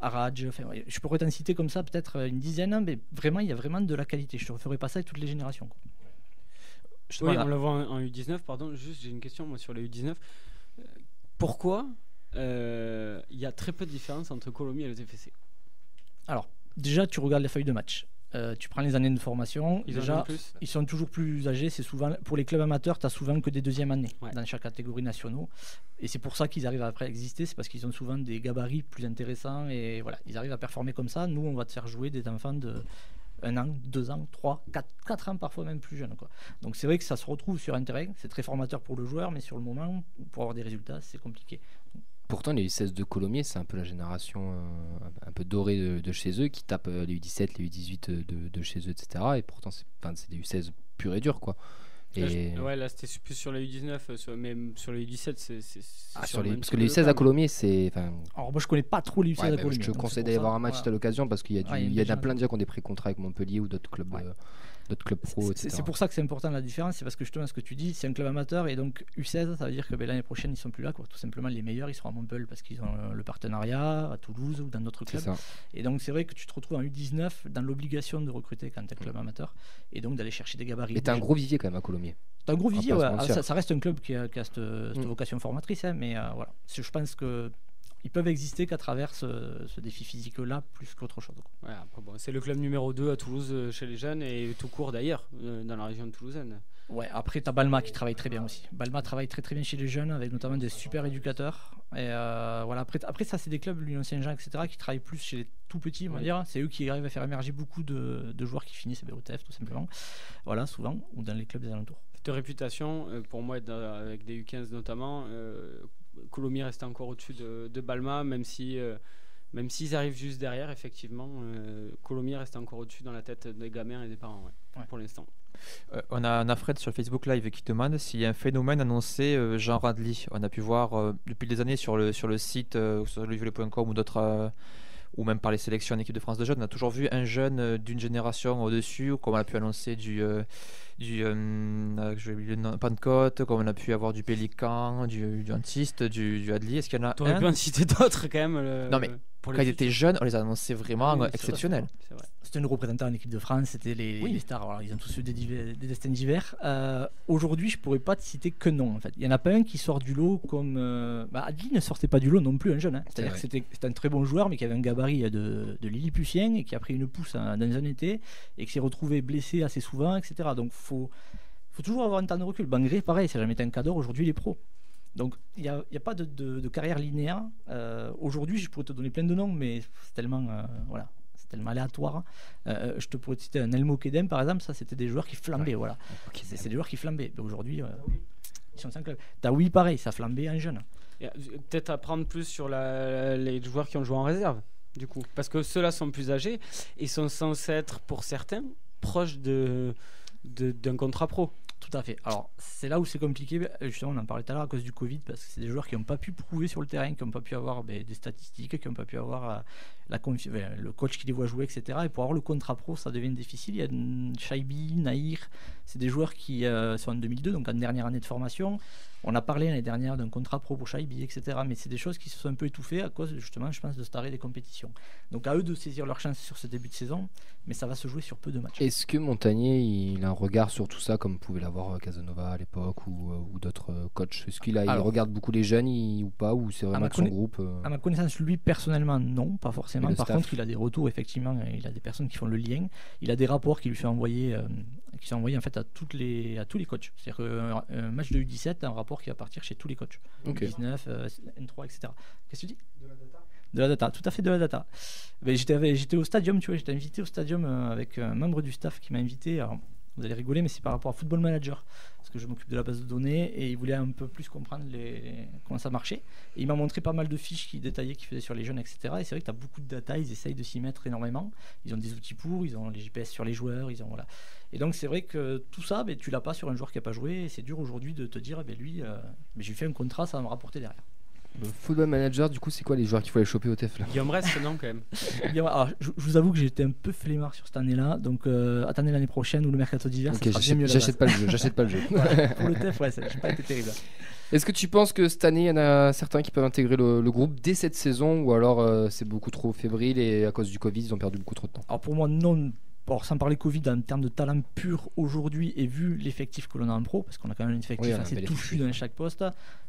Haradj, je pourrais t'en citer comme ça peut-être une dizaine, mais vraiment il y a vraiment de la qualité. Je te referai pas ça avec toutes les générations, quoi. Oui, on le voit en U19, pardon. Juste, j'ai une question moi sur les U19. Pourquoi il y a très peu de différence entre Colomiers et le TFC? Alors, déjà, tu regardes les feuilles de match. Tu prends les années de formation, ils sont toujours plus âgés. C'est souvent, pour les clubs amateurs, tu n'as souvent que des deuxièmes années dans chaque catégorie nationaux. Et c'est pour ça qu'ils arrivent à exister, c'est parce qu'ils ont souvent des gabarits plus intéressants. Et voilà, ils arrivent à performer comme ça. Nous, on va te faire jouer des enfants de 1 an, 2 ans, 3, 4 ans, parfois même plus jeunes, quoi. Donc c'est vrai que ça se retrouve sur un terrain. C'est très formateur pour le joueur, mais sur le moment, pour avoir des résultats, c'est compliqué. Pourtant, les U16 de Colomiers, c'est un peu la génération un peu dorée de chez eux, qui tapent les U17, les U18 de chez eux, etc. Et pourtant, c'est des U16 purs et durs, quoi. Et... Ouais, là c'était plus sur la U19, mais sur la U17, c'est parce que les U16 à Colomiers, c'est. Alors moi je connais pas trop les U16 à Colomiers. Je te conseille d'aller voir un match à l'occasion parce qu'il y a plein de gens qui ont des pré-contrats avec Montpellier ou d'autres clubs. D'autres clubs pro, etc. C'est pour ça que c'est important la différence, c'est parce que justement ce que tu dis, c'est un club amateur et donc U16, ça veut dire que l'année prochaine ils sont plus là, quoi. Tout simplement les meilleurs ils seront à Montpellier parce qu'ils ont le partenariat à Toulouse ou dans d'autres clubs. Et donc c'est vrai que tu te retrouves en U19 dans l'obligation de recruter quand tu es un club amateur et donc d'aller chercher des gabarits. Et t'as un gros vivier quand même à Colomiers. T'as un gros vivier, ouais. Ça reste un club qui a cette vocation formatrice, hein, mais voilà. Je pense que ils peuvent exister qu'à travers ce défi physique-là plus qu'autre chose. Ouais, c'est le club numéro 2 à Toulouse chez les jeunes et tout court d'ailleurs dans la région de toulousaine. Ouais, après t'as Balma qui travaille très bien aussi. Balma travaille très très bien chez les jeunes avec notamment des super éducateurs. Et voilà, après ça c'est des clubs, l'Union Saint-Jean, etc. qui travaillent plus chez les tout petits, on va dire. C'est eux qui arrivent à faire émerger beaucoup de joueurs qui finissent au TEF tout simplement. Voilà, souvent, ou dans les clubs des alentours. De réputation, pour moi, avec des U15 notamment, Colomiers reste encore au-dessus de Balma, même s'ils arrivent juste derrière, effectivement, Colomiers reste encore au-dessus dans la tête des gamins et des parents, pour l'instant. On a Fred sur Facebook Live qui demande s'il y a un phénomène annoncé Jean Radley. On a pu voir depuis des années sur le site, sur levolley.com ou d'autres, ou même par les sélections en équipe de France de jeunes, on a toujours vu un jeune d'une génération au-dessus, comme on a pu annoncer du Pentecôte, comme on a pu avoir du Pélican, du Antiste, du Adli. Est-ce qu'il y en a T'aurais pu en citer d'autres quand même. Non mais quand ils étaient jeunes, on les a annoncés vraiment exceptionnels. C'était une représentant en équipe de France, c'était les stars. Alors, ils ont tous eu des destins divers. Aujourd'hui, je pourrais pas te citer que non. En fait, il y en a pas un qui sort du lot comme Adli ne sortait pas du lot non plus, un jeune. Hein. C'est-à-dire que c'était un très bon joueur, mais qui avait un gabarit de Lilliputien et qui a pris une pousse dans un été et qui s'est retrouvé blessé assez souvent, etc. Donc faut toujours avoir un temps de recul. Bangré, pareil, ça n'a jamais été un cadre. Aujourd'hui, il est pro. Donc il n'y a pas de carrière linéaire. Aujourd'hui, je pourrais te donner plein de noms, mais c'est tellement tellement aléatoire. Je te pourrais citer un Elmo Kedem par exemple, ça c'était des joueurs qui flambaient. Voilà. C'est des joueurs qui flambaient. Mais aujourd'hui, ils sont 5 clubs. Daoui, pareil, ça flambait en jeune. Peut-être apprendre plus sur les joueurs qui ont joué en réserve, du coup. Parce que ceux-là sont plus âgés et sont censés être, pour certains, proches d'un contrat pro. Tout à fait. Alors, c'est là où c'est compliqué. Justement, on en parlait tout à l'heure à cause du Covid, parce que c'est des joueurs qui n'ont pas pu prouver sur le terrain, qui n'ont pas pu avoir des statistiques, qui n'ont pas pu avoir le coach qui les voit jouer, etc. Et pour avoir le contrat pro, ça devient difficile. Il y a Shaibi, Nahir, c'est des joueurs qui sont en 2002, donc en dernière année de formation. On a parlé l'année dernière d'un contrat pro pour Shaibi, etc. Mais c'est des choses qui se sont un peu étouffées à cause, justement, je pense, de cet arrêt des compétitions. Donc à eux de saisir leur chance sur ce début de saison, mais ça va se jouer sur peu de matchs. Est-ce que Montagnier, il a un regard sur tout ça, comme pouvait l'avoir Casanova à l'époque ou d'autres coachs? Est-ce qu'il il regarde beaucoup les jeunes ou pas, ou c'est vraiment son groupe À ma connaissance, lui, personnellement, non, pas forcément. Par contre, il a des retours, effectivement, il a des personnes qui font le lien. Il a des rapports qui lui fait envoyer, qui sont envoyés en fait à tous les coachs. C'est-à-dire qu'un match de U17, un rapport qui va partir chez tous les coachs. Okay. U19, N3, etc. Qu'est-ce que tu dis? De la data, tout à fait de la data. Mais j'étais au stadium, tu vois, j'étais invité au stadium avec un membre du staff qui m'a invité. Alors, vous allez rigoler, mais c'est par rapport à Football Manager, parce que je m'occupe de la base de données et il voulait un peu plus comprendre comment ça marchait. Et il m'a montré pas mal de fiches qu'il faisait sur les jeunes, etc. Et c'est vrai que tu as beaucoup de data, ils essayent de s'y mettre énormément. Ils ont des outils ils ont les GPS sur les joueurs, voilà. Et donc c'est vrai que tout ça, tu l'as pas sur un joueur qui n'a pas joué. Et c'est dur aujourd'hui de te dire, lui, j'ai fait un contrat, ça va me rapporter derrière. Le Football Manager, du coup, c'est quoi les joueurs qu'il faut aller choper au TEF là? Guillaume Rest, non, quand même. Alors, je vous avoue que j'étais un peu flemmard sur cette année-là, donc attendez l'année prochaine ou le mercato d'hiver. Okay, j'achète pas le jeu. Ouais, pour le TEF, ça n'a pas été terrible. Est-ce que tu penses que cette année, il y en a certains qui peuvent intégrer le groupe dès cette saison, ou alors c'est beaucoup trop fébrile et à cause du Covid, ils ont perdu beaucoup trop de temps? Alors pour moi, non. Alors, sans parler Covid, en termes de talent pur aujourd'hui, et vu l'effectif que l'on a en pro, parce qu'on a quand même un effectif assez touffu dans chaque poste,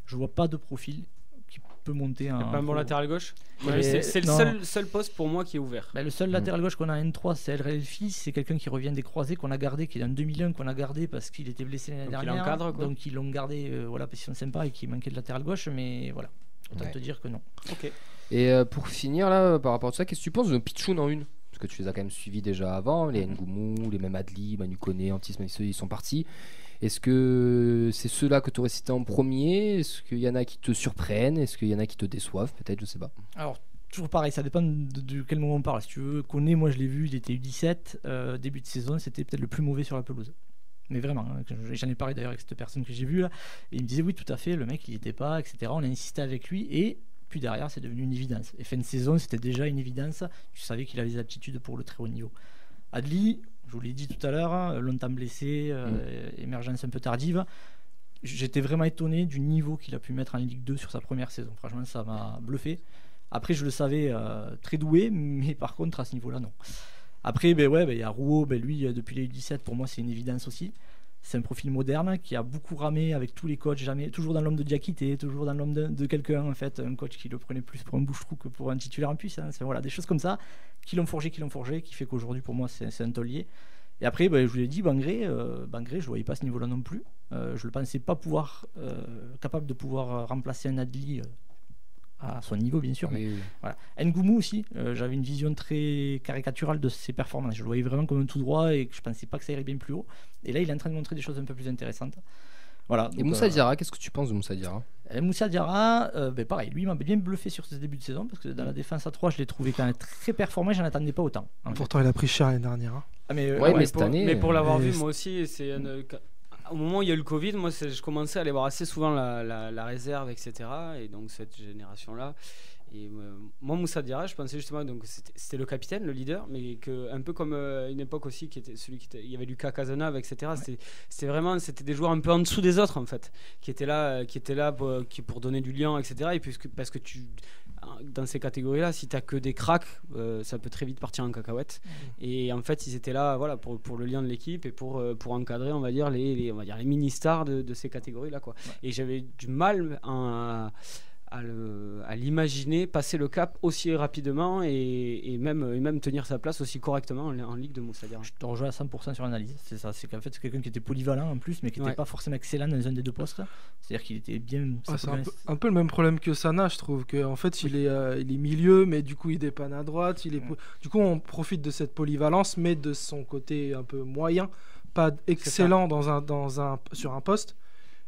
je vois pas de profil qui peut monter un. Pas un bon latéral gauche. C'est le seul poste pour moi qui est ouvert. Le seul latéral gauche qu'on a en N3, c'est El Relfi. C'est quelqu'un qui revient des croisés qu'on a gardé, qui est en 2001 qu'on a gardé parce qu'il était blessé l'année dernière. Donc ils l'ont gardé, parce qu'ils sont sympas et qu'il manquait de latéral gauche, mais voilà. Autant te dire que non. Ok. Et pour finir là, par rapport à ça, qu'est-ce que tu penses de Pichoun en une? Parce que tu les as quand même suivis déjà avant, les Ngoumou, les mêmes Adli, Manu Koné, Antis, ils sont partis. Est-ce que c'est ceux-là que tu aurais cités en premier? Est-ce qu'il y en a qui te surprennent? Est-ce qu'il y en a qui te déçoivent? Peut-être, je sais pas. Alors, toujours pareil, ça dépend de quel moment on parle. Si tu veux, Koné, moi je l'ai vu, il était U17, début de saison, c'était peut-être le plus mauvais sur la pelouse. Mais vraiment, hein, j'en ai parlé d'ailleurs avec cette personne que j'ai vue là, et il me disait oui, tout à fait, le mec il n'y était pas, etc. On a insisté avec lui, et puis derrière c'est devenu une évidence. Et fin de saison, c'était déjà une évidence, tu savais qu'il avait des aptitudes pour le très haut niveau. Adli, je vous l'ai dit tout à l'heure, hein, longtemps blessé, émergence un peu tardive. J'étais vraiment étonné du niveau qu'il a pu mettre en Ligue 2 sur sa première saison. Franchement, ça m'a bluffé. Après, je le savais très doué, mais par contre, à ce niveau-là, non. Après, il y a Rouault, lui, depuis les U17, pour moi, c'est une évidence aussi. C'est un profil moderne qui a beaucoup ramé avec tous les coachs, jamais, toujours dans l'homme de Diakité, toujours dans l'homme de quelqu'un, en fait, un coach qui le prenait plus pour un bouche-trou que pour un titulaire en puissance. Voilà, des choses comme ça qui l'ont forgé, qui fait qu'aujourd'hui, pour moi, c'est un taulier. Et après, je vous l'ai dit, Bangré, je ne voyais pas à ce niveau-là non plus. Je ne le pensais pas capable de pouvoir remplacer un Adli à son niveau, bien sûr. Mais, voilà. Ngoumou aussi, j'avais une vision très caricaturale de ses performances. Je le voyais vraiment comme un tout droit et je ne pensais pas que ça irait bien plus haut. Et là, il est en train de montrer des choses un peu plus intéressantes. Voilà, donc, et Moussa Diarra, qu'est-ce que tu penses de Moussa Diarra? Moussa Diarra, pareil, lui m'a bien bluffé sur ce début de saison parce que dans la défense à 3, je l'ai trouvé quand même très performant, j'en attendais pas autant. Pourtant, il a pris cher l'année dernière. Hein. Ah, mais cette année. Mais pour l'avoir vu, moi aussi, au moment où il y a eu le Covid, moi, je commençais à aller voir assez souvent la réserve, etc. Et donc, cette génération-là. Et moi, Moussa Diarra, je pensais justement donc c'était le capitaine, le leader, mais un peu comme une époque aussi qui était il y avait Lucas Cazenave, etc. Ouais. C'était des joueurs un peu en dessous des autres en fait, qui étaient là pour donner du lien, etc. Et parce que dans ces catégories-là, si t'as que des cracks, ça peut très vite partir en cacahuète. Et en fait, ils étaient là, voilà, pour le lien de l'équipe et pour encadrer, on va dire les mini-stars de ces catégories-là, quoi. Ouais. Et j'avais du mal à l'imaginer passer le cap aussi rapidement et même tenir sa place aussi correctement en Ligue de Moussa Diarra. Je te rejoins à 100% sur l'analyse. C'est ça, c'est qu'en fait c'est quelqu'un qui était polyvalent en plus, mais qui n'était pas forcément excellent dans un des deux postes. C'est-à-dire qu'il était bien. C'est un peu le même problème que Sana, je trouve. En fait, il est milieu, mais du coup il dépanne à droite. Du coup, on profite de cette polyvalence, mais de son côté un peu moyen, pas excellent sur un poste.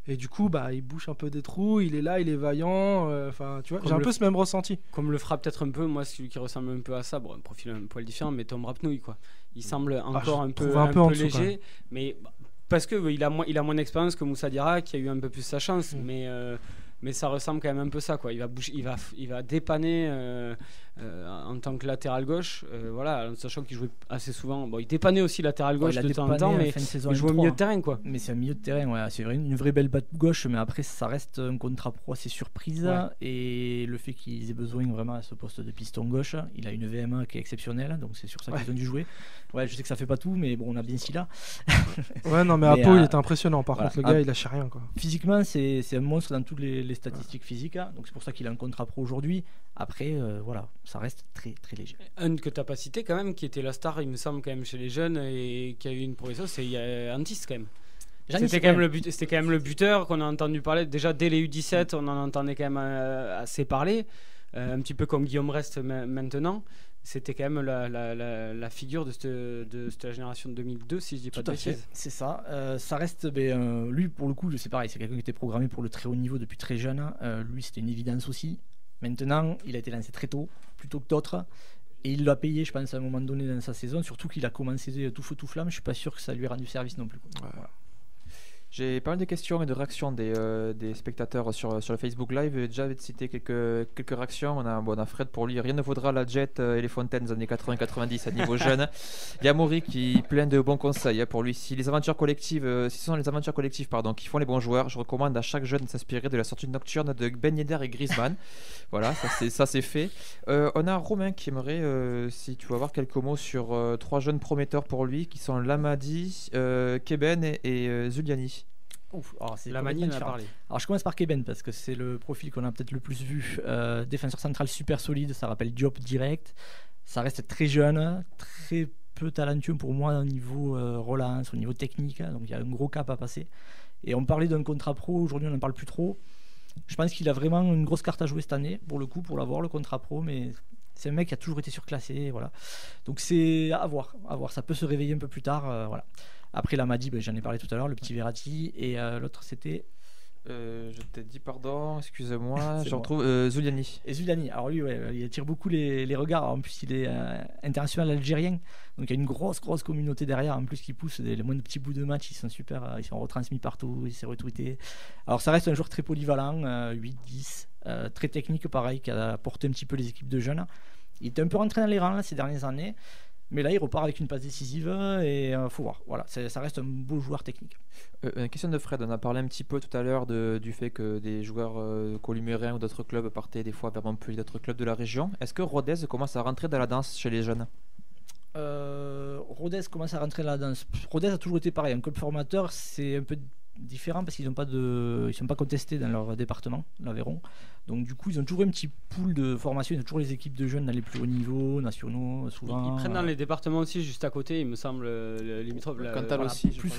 Et du coup, il bouche un peu des trous, il est là, il est vaillant. Tu vois, j'ai un peu ce même ressenti. Comme le fera peut-être un peu, moi, celui qui ressemble un peu à ça, un profil un poil différent, mais Tom Rapnouille, quoi. Il semble encore un peu léger, mais parce que il a moins d'expérience que Moussa Diarra, qui a eu un peu plus sa chance, mais ça ressemble quand même un peu ça, quoi. Il va dépanner en tant que latéral gauche, voilà, sachant qu'il jouait assez souvent. Bon, il dépannait aussi latéral gauche de temps en temps, mais il jouait au milieu de terrain, quoi. Mais c'est un milieu de terrain, ouais. C'est vrai, une vraie belle batte gauche, mais après ça reste un contrat pro assez surprise. Ouais. Et le fait qu'ils aient besoin vraiment à ce poste de piston gauche, il a une VMA qui est exceptionnelle, donc c'est sur ça qu'ils ont dû jouer. Ouais, je sais que ça fait pas tout, mais bon, on a bien Silla. Ouais, non, mais Apo, il était impressionnant. Par contre, le gars, il lâchait rien, quoi. Physiquement, c'est un monstre dans toutes les statistiques physiques, hein. Donc c'est pour ça qu'il a un contrat pro aujourd'hui. Après, voilà, ça reste très très léger. Un que t'as pas cité quand même, qui était la star, il me semble, quand même chez les jeunes et qui a eu une progression, c'est Antis quand même. C'était quand même le buteur qu'on a entendu parler. Déjà dès les U17, on en entendait quand même assez parler, un petit peu comme Guillaume Rest maintenant. C'était quand même la figure de cette génération de 2002, si je dis pas de bêtises. C'est ça. Ça reste, lui pour le coup, c'est pareil, c'est quelqu'un qui était programmé pour le très haut niveau depuis très jeune. Lui, c'était une évidence aussi. Maintenant, il a été lancé très tôt, plutôt que d'autres. Et il l'a payé, je pense, à un moment donné dans sa saison. Surtout qu'il a commencé tout feu tout flamme. Je suis pas sûr que ça lui ait rendu service non plus. Ouais. Voilà. J'ai pas mal de questions et de réactions des spectateurs sur le Facebook Live. J'ai déjà cité quelques réactions. On a Fred pour lui. Rien ne vaudra la Jet et les Fontaines des années 80-90 à niveau jeune. Il y a Maury qui plein de bons conseils pour lui. Si ce sont les aventures collectives qui font les bons joueurs, je recommande à chaque jeune de s'inspirer de la sortie nocturne de Ben Yedder et Griezmann. Voilà, ça c'est fait. On a Romain qui aimerait, si tu veux avoir quelques mots sur 3 jeunes prometteurs pour lui, qui sont Lamadi, Keben et Zuliani. Lamani en a parlé. Alors je commence par Keben parce que c'est le profil qu'on a peut-être le plus vu. Défenseur central super solide, ça rappelle Diop direct. Ça reste très jeune, très peu talentueux pour moi au niveau relance, au niveau technique. Donc il y a un gros cap à passer. Et on parlait d'un contrat pro, aujourd'hui on n'en parle plus trop. Je pense qu'il a vraiment une grosse carte à jouer cette année, pour le coup, pour l'avoir, le contrat pro, mais c'est un mec qui a toujours été surclassé, voilà. Donc c'est à voir, ça peut se réveiller un peu plus tard, voilà. Après Lamadi, j'en ai parlé tout à l'heure, le petit Verratti, et l'autre c'était Je t'ai dit pardon, excuse-moi, C'est je moi. retrouve Zuliani. Et Zuliani, alors lui, ouais, il attire beaucoup les regards. En plus, il est international algérien, donc il y a une grosse communauté derrière. En plus, qui pousse les moindres petits bouts de match, ils sont super, ils sont retransmis partout, ils sont retweetés. Alors, ça reste un joueur très polyvalent, 8-10, très technique, pareil, qui a porté un petit peu les équipes de jeunes. Il était un peu rentré dans les rangs là, ces dernières années, mais là, il repart avec une passe décisive et faut voir. Voilà, ça reste un beau joueur technique. Une question de Fred, on a parlé un petit peu tout à l'heure du fait que des joueurs columériens ou d'autres clubs partaient des fois vers Montpellier, d'autres clubs de la région. Est-ce que Rodez commence à rentrer dans la danse chez les jeunes? Rodez commence à rentrer là dans. Rodez a toujours été pareil. Un club formateur, c'est un peu différent parce qu'ils sont pas contestés dans leur département, l'Aveyron. Donc du coup, ils ont toujours un petit pool de formation. Ils ont toujours les équipes de jeunes dans les plus hauts niveaux, nationaux, souvent. Ils prennent dans les départements aussi, juste à côté, il me semble, limitrophe. Cantal aussi. Plus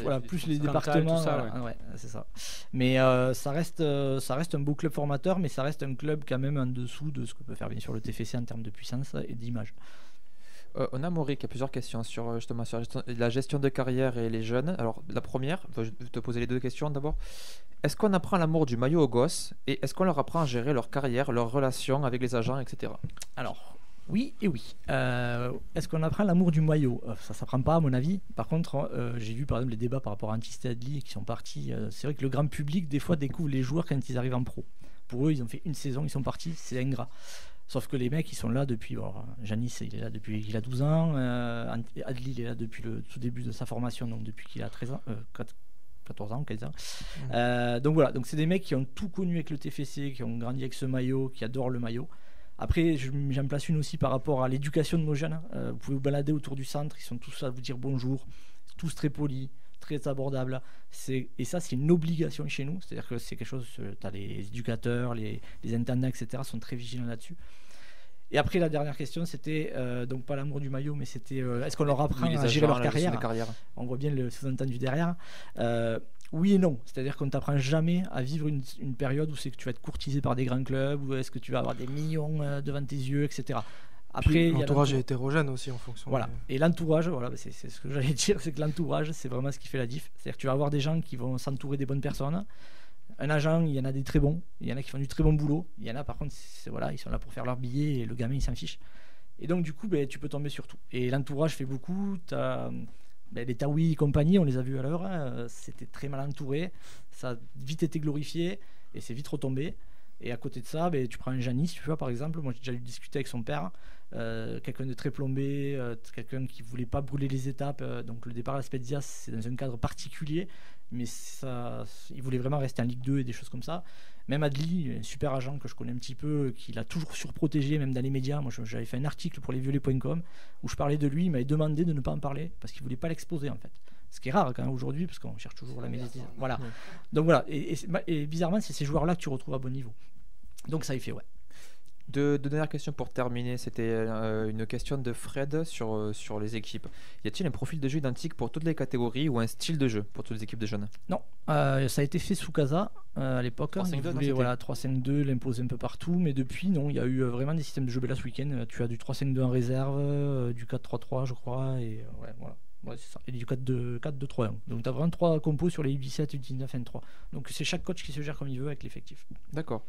les Cantal, départements. tout ça, voilà. Ouais, c'est ça. Mais ça reste un beau club formateur, mais ça reste un club quand même en dessous de ce que peut faire bien sûr le TFC en termes de puissance et d'image. On a Maury qui a plusieurs questions sur justement sur la gestion de carrière et les jeunes. Alors la première, je vais te poser les deux questions d'abord. Est-ce qu'on apprend l'amour du maillot aux gosses et est-ce qu'on leur apprend à gérer leur carrière, leurs relations avec les agents, etc. Alors, oui et oui. Est-ce qu'on apprend l'amour du maillot? Ça s'apprend pas à mon avis. Par contre, j'ai vu par exemple les débats par rapport à Antiste et Adli qui sont partis. C'est vrai que le grand public des fois découvre les joueurs quand ils arrivent en pro. Pour eux, ils ont fait une saison, ils sont partis, c'est ingrat. Sauf que les mecs, ils sont là depuis. Janis, il est là depuis qu'il a 12 ans. Adli, il est là depuis le tout début de sa formation, donc depuis qu'il a 13 ans, 14 ans, 15 ans. Donc voilà, donc c'est des mecs qui ont tout connu avec le TFC, qui ont grandi avec ce maillot, qui adorent le maillot. Après, j'en place une aussi par rapport à l'éducation de nos jeunes. Vous pouvez vous balader autour du centre, ils sont tous à vous dire bonjour, tous très polis, très abordables. Et ça, c'est une obligation chez nous. C'est-à-dire que c'est quelque chose, tu as les éducateurs, les intendants, etc., sont très vigilants là-dessus. Et après, la dernière question, c'était donc pas l'amour du maillot, mais c'était est-ce qu'on leur apprend à gérer leur carrière? On voit bien le sous-entendu derrière. Oui et non, c'est-à-dire qu'on ne t'apprend jamais à vivre une période où c'est que tu vas être courtisé par des grands clubs, où est-ce que tu vas avoir des millions devant tes yeux, etc. Après, l'entourage est hétérogène aussi en fonction. Voilà. Et l'entourage, voilà, c'est ce que j'allais dire, c'est que l'entourage, c'est vraiment ce qui fait la diff. C'est-à-dire que tu vas avoir des gens qui vont s'entourer des bonnes personnes. Un agent, il y en a des très bons, il y en a qui font du très bon boulot, il y en a par contre, voilà, ils sont là pour faire leur billet et le gamin il s'en fiche. Et donc du coup, tu peux tomber sur tout. Et l'entourage fait beaucoup. Les Taoui et compagnie, on les a vus à l'heure, c'était très mal entouré, ça a vite été glorifié et c'est vite retombé. Et à côté de ça, tu prends un Janis, tu vois, par exemple, moi j'ai déjà eu discuté avec son père, quelqu'un de très plombé, quelqu'un qui voulait pas brûler les étapes, donc le départ à la Spezia c'est dans un cadre particulier, mais il voulait vraiment rester en Ligue 2 et des choses comme ça. Même Adli, un super agent que je connais un petit peu, qui l'a toujours surprotégé, même dans les médias. Moi j'avais fait un article pour lesviolets.com où je parlais de lui, il m'avait demandé de ne pas en parler parce qu'il voulait pas l'exposer en fait. Ce qui est rare quand même aujourd'hui parce qu'on cherche toujours la médiatisation. Voilà. Donc voilà, et bizarrement c'est ces joueurs là que tu retrouves à bon niveau. Donc ça y fait, ouais. Deux dernières questions pour terminer. C'était une question de Fred sur les équipes. Y a-t-il un profil de jeu identique pour toutes les catégories ou un style de jeu pour toutes les équipes de jeunes? Non, ça a été fait sous Casa à l'époque. 3-5-2, voilà, 3-5-2, l'imposer un peu partout, mais depuis, non, il y a eu vraiment des systèmes de jeu. Là, ce week-end, tu as du 3-5-2 en réserve, du 4-3-3, je crois, et ouais, voilà. Ouais, c'est ça. Et du 4-2-3-1. Donc tu as vraiment 3 compos sur les U17, U19, N3. Donc c'est chaque coach qui se gère comme il veut avec l'effectif. D'accord.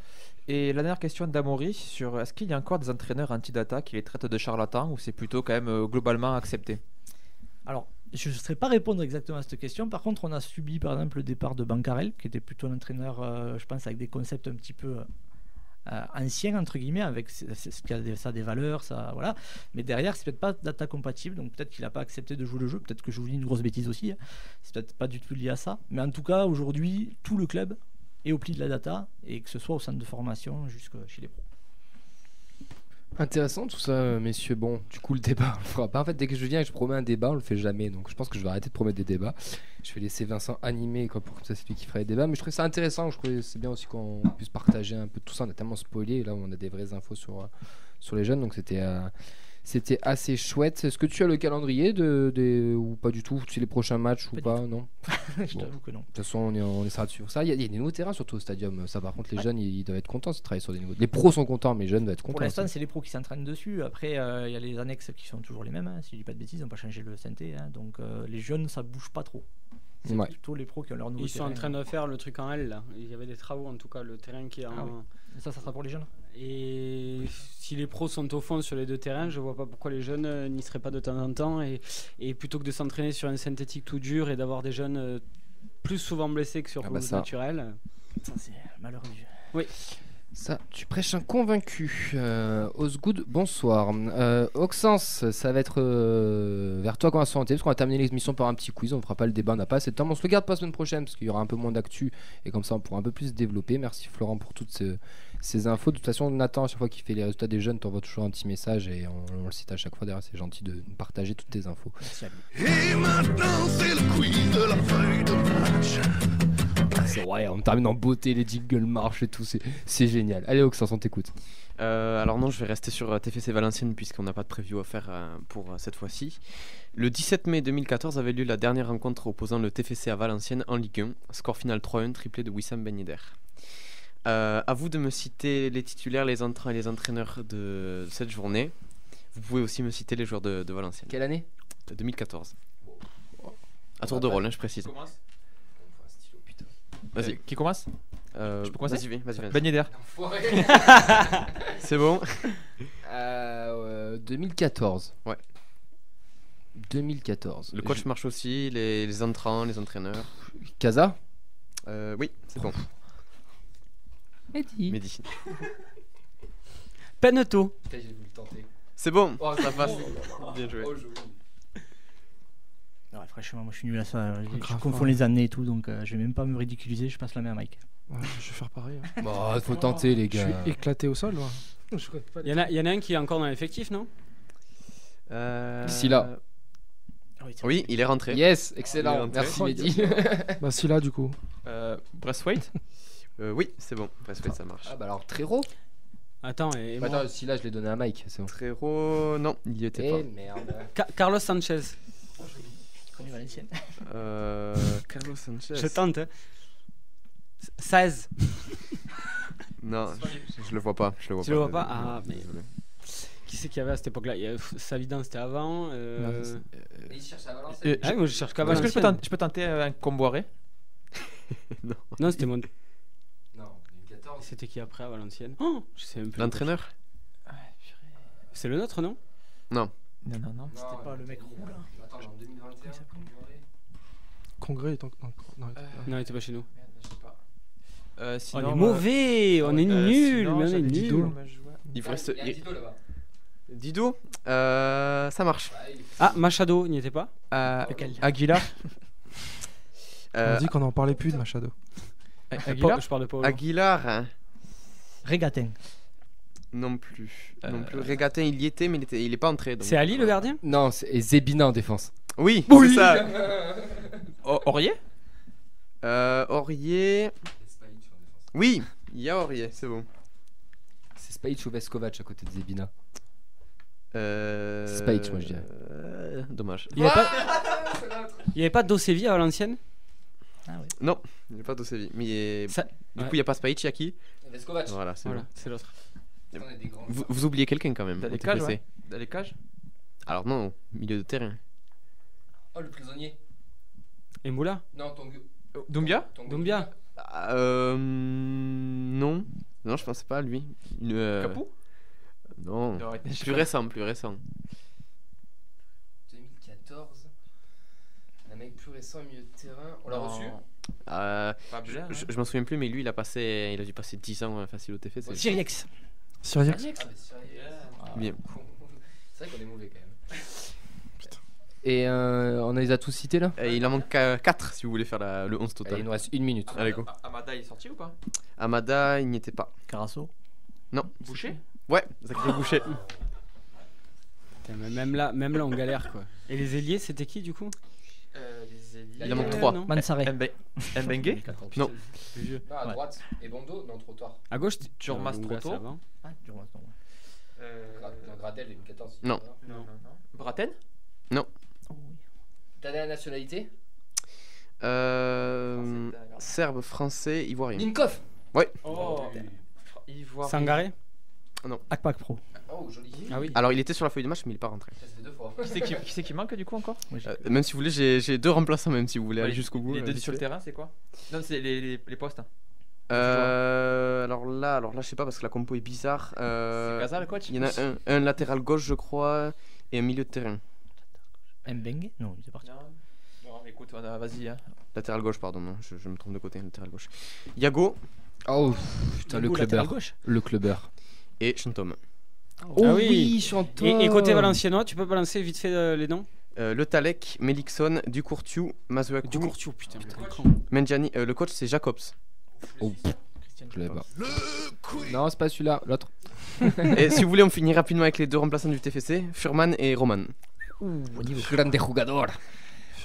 Et la dernière question d'Amaury sur est-ce qu'il y a encore des entraîneurs anti-data qui les traitent de charlatans ou c'est plutôt quand même globalement accepté? Alors, je ne saurais pas répondre exactement à cette question. Par contre, on a subi par exemple le départ de Bancarel, qui était plutôt un entraîneur, je pense, avec des concepts un petit peu ancien entre guillemets, avec ça a des valeurs, ça, voilà, mais derrière c'est peut-être pas data compatible, donc peut-être qu'il n'a pas accepté de jouer le jeu, peut-être que je vous dis une grosse bêtise aussi, hein. C'est peut-être pas du tout lié à ça, mais en tout cas aujourd'hui tout le club est au pli de la data, et que ce soit au centre de formation jusqu'à chez les pros. Intéressant tout ça, messieurs. Bon, du coup, le débat, on le fera pas. En fait, dès que je viens et que je promets un débat, on le fait jamais. Donc, je pense que je vais arrêter de promettre des débats. Je vais laisser Vincent animer, comme ça, c'est lui qui fera les débats. Mais je trouvais ça intéressant. Je trouvais c'est bien aussi qu'on puisse partager un peu tout ça. On a tellement spoilé. Là, on a des vraies infos sur les jeunes. Donc, c'était assez chouette. Est-ce que tu as le calendrier ou pas du tout? Si les prochains matchs ou pas? Non. Je t'avoue que non. De toute façon, on essaiera de suivre ça. Il y a des nouveaux terrains surtout au stadium. Ça, par contre, les jeunes, ils doivent être contents de travailler sur des nouveaux. Les pros sont contents, mais les jeunes doivent être contents. Pour l'instant, aussi. c'est les pros qui s'entraînent dessus. Après, il y a les annexes qui sont toujours les mêmes. Hein. Si je dis pas de bêtises, ils n'ont pas changé le synthé. Hein. Donc, les jeunes, ça bouge pas trop. C'est Ouais. plutôt les pros qui ont leur nouveau Ils sont terrain. en train de faire le truc en L là. Il y avait des travaux en tout cas, le terrain qui est en. Ah oui. Ça sera pour les jeunes. Et si les pros sont au fond sur les deux terrains, je vois pas pourquoi les jeunes n'y seraient pas de temps en temps. Et plutôt que de s'entraîner sur un synthétique tout dur et d'avoir des jeunes plus souvent blessés que sur Ah bah pelouse ça. naturelle. Ça, c'est malheureux du jeu. Oui. Ça, tu prêches un convaincu. Osgood, bonsoir. Oxens, ça va être vers toi qu'on va s'orienter parce qu'on va terminer l'émission par un petit quiz. On ne fera pas le débat, on n'a pas assez de temps. Mais on se le garde pour la semaine prochaine parce qu'il y aura un peu moins d'actu et comme ça on pourra un peu plus se développer. Merci Florent pour toutes ces infos. De toute façon, Nathan, à chaque fois qu'il fait les résultats des jeunes, t'envoie toujours un petit message et on le cite à chaque fois. D'ailleurs, c'est gentil de partager toutes tes infos. Merci à lui. Et maintenant c'est le quiz de la feuille de match. C'est vrai, on termine en beauté, les jingles marchent et tout, c'est génial. Allez Oxens, on t'écoute. Alors non, je vais rester sur TFC Valenciennes puisqu'on n'a pas de preview à faire pour cette fois-ci. Le 17 mai 2014 avait lieu la dernière rencontre opposant le TFC à Valenciennes en Ligue 1. Score final 3-1, triplé de Wissam Ben Yedder. À vous de me citer les titulaires, les entrants et les entraîneurs de cette journée. Vous pouvez aussi me citer les joueurs de Valenciennes. Quelle année? 2014. À tour de rôle, je précise. Vas-y. Qui commence? Je peux commencer? Vas-y. Ben Yedder. C'est bon. 2014. Ouais. 2014. Le coach marche aussi, les entrants, les entraîneurs. Casa? Oui, c'est bon. Mehdi. Peneto. J'ai voulu le tenter. C'est bon, Oh, ça passe. oh. Bien joué. Ouais, franchement, moi je suis nul à ça. Je grave confonds pas. les années et tout, donc je vais même pas me ridiculiser. Je passe la main à Mike. Ouais, je vais faire pareil. Hein. Bon, faut tenter les Je gars. suis éclaté au sol. Moi. Je connais pas les- Il y en a un qui est encore dans l'effectif, non? D'ici là. Oui, il est rentré. Yes, Il est excellent. rentré. Merci Mehdi. Bah si là du coup. Braithwaite. Oui, c'est bon. Presque ça marche. Ah bah alors Trero. Attends, et moi Attends, si là je l'ai donné à Mike, c'est bon. Trero, non, il y était Eh pas. merde. Carlos Sanchez. Je connais Valenciennes. Carlos Sanchez. Je tente. Hein. 16. Non, je le vois pas. Je le vois Tu le vois pas? Ah, mais qui c'est qu'il y avait à cette époque-là? Savidan, c'était avant. Il cherche à Valenciennes. Ah oui, moi je cherche qu'à Est-ce que Valenciennes. je peux tenter un Comboiré? Non, c'était mon. Non, 2014. C'était qui après à Valenciennes? Oh, je sais même plus. L'entraîneur? C'est le nôtre, non? Non. Non. C'était pas le mec roux là. Attends, en 2021. Congrès est en... non, Non, il était pas chez nous. Sinon, On est mauvais, on est nul, mais on est nul. Il vous reste. Il y a Dido là-bas. Dido, ça marche. Ah, Machado, n'y était pas? Aguilar. on dit qu'on en parlait plus de Machado. Aguilar. Je parle de Paolo. Aguilar, hein, Régatin. non plus. Régatin, il y était, mais il est pas entré. donc- C'est Ali le gardien? Non, c'est Zebina en défense. Oui, c'est ça. Aurier. Aurier. Oui, il y a Aurier, c'est bon. C'est Spajic ou Veskovac à côté de Zebina. C'est Spajic, moi, je dirais. Dommage. Il y avait pas d'Osevi à Valenciennes? Ah oui. Non, il n'y a pas d'Osevi. Mais Ça- du ouais. coup, il n'y a pas Spajic, il y a qui? Veskovac. Voilà, c'est Voilà, bon. c'est l'autre. Vous oubliez quelqu'un quand même. Dans les au cages, TFC. ouais. Dans les cages. Alors non, milieu de terrain. Oh, le prisonnier. Et Moula? Non, Tongu. Doumbia. Doumbia? Non. Non, je pensais pas à lui. Capou. Non. Non, arrêtez, je sais Plus pas. récent, plus récent. 2014. Un mec plus récent au milieu de terrain. On l'a Non. reçu. Pas Je, Blair, hein. je m'en souviens plus, mais lui, il a dû passer 10 ans facile au TFC. c'est- Siriex. Syriac. Ah, mais sérieux. Bien. C'est vrai qu'on est mauvais quand même. Et on les a tous cités là. Et il en manque 4 si vous voulez faire le 11 Allez, total. il nous reste 1 minute. Allez, go. Amada, il est sorti ou pas? Amada, il n'y était pas. Carasso. Non. Boucher. Ouais, Zachary Boucher. Putain, mais même là, on galère quoi. Et les ailiers, c'était qui du coup? Les ailiers. Il en manque 3. non. Mansaré. Mbengue. Non. Le vieux. Non, à Ouais. droite. Et Bondo, non, trottoir. À gauche, Turmas Lunga, Trotto. c'est avant. Ah, du reste, non. Non, Gradel, 2014. Non. Non. Braten. Oh, oui. T'as la nationalité? Serbe, français, ivoirien. Ninkov. Ouais. Oh. Ivoire. Sangaré? Akpak Pro. Oh, joli. Ah oui. Alors il était sur la feuille de match mais il est pas rentré. Ça fait 2 fois. Qui c'est qui manque du coup encore? Même si vous voulez, j'ai 2 remplaçants même si vous voulez aller jusqu'au bout. Les deux vite sur le fait. terrain, c'est quoi? Non, c'est les postes. Hein. Alors là je sais pas parce que la compo est bizarre. C'est Gaza le coach? Il y en a un latéral gauche je crois et un milieu de terrain. Mbeng? Non, il est parti. Non, écoute, vas-y. Hein. Latéral gauche pardon, non, je me trompe de côté, latéral gauche. Yago. Oh putain, le clubbeur. Le clubbeur. Et Chantom. Oh Ah oui, Chantom. Et côté valenciennois, tu peux balancer vite fait les noms? Le Talek, Melikson, Ducourtiu, Masuaku. Ducourtiu, putain. Menjani, le coach c'est Jacobs. Oh, je l'avais pas. Non, c'est pas celui-là, l'autre. Et si vous voulez, on finit rapidement avec les 2 remplaçants du TFC, Furman et Roman. Grande jugador.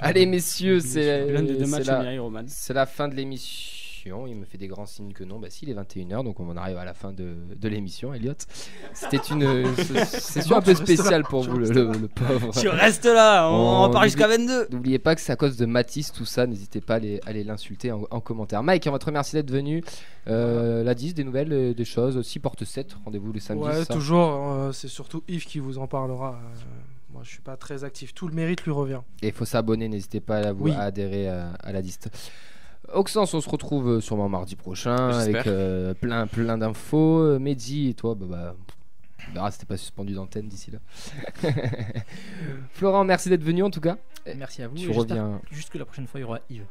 Allez messieurs, c'est L'un des deux matchs la... Mireille Roman. C'est la fin de l'émission. Il me fait des grands signes que non. Bah si, il est 21h, donc on arrive à la fin de l'émission, Elliot. C'était une session un peu spéciale pour vous, le pauvre. Tu restes là, on part jusqu'à 22. N'oubliez pas que c'est à cause de Mathis, tout ça. N'hésitez pas à aller l'insulter en commentaire. Mike, on va te remercier d'être venu. La 10, des nouvelles, des choses. Aussi, porte 7, rendez-vous le samedi. Ouais, ça. toujours. C'est surtout Yves qui vous en parlera. Moi, je suis pas très actif. Tout le mérite lui revient. Et il faut s'abonner. N'hésitez pas à adhérer à la liste. Oxens, on se retrouve sûrement mardi prochain avec plein d'infos. Mehdi et toi, on verra si t'es pas suspendu d'antenne d'ici là. Florent, merci d'être venu en tout cas. Merci à vous. Tu reviens. Juste que la prochaine fois, il y aura Yves.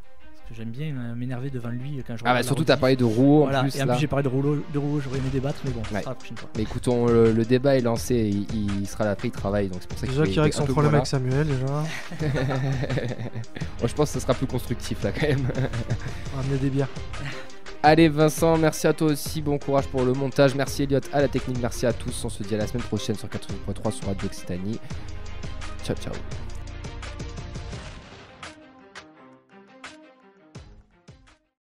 Parce que j'aime bien m'énerver devant lui quand je Ah bah surtout t'as parlé de Rouault voilà. en plus. Et en plus j'ai parlé de Rouault, j'aurais aimé débattre, mais bon, ça ouais. sera la prochaine fois. Mais écoutons, le débat est lancé, il sera là après, il travaille, donc c'est pour ça qu'il déjà qu'il règle son problème avec Samuel déjà. Moi je pense que ce sera plus constructif là quand même. Ramener des bières. Allez Vincent, merci à toi aussi, bon courage pour le montage, merci Elliot à la technique, merci à tous, on se dit à la semaine prochaine sur 80.3 sur Radio Occitanie. Ciao ciao.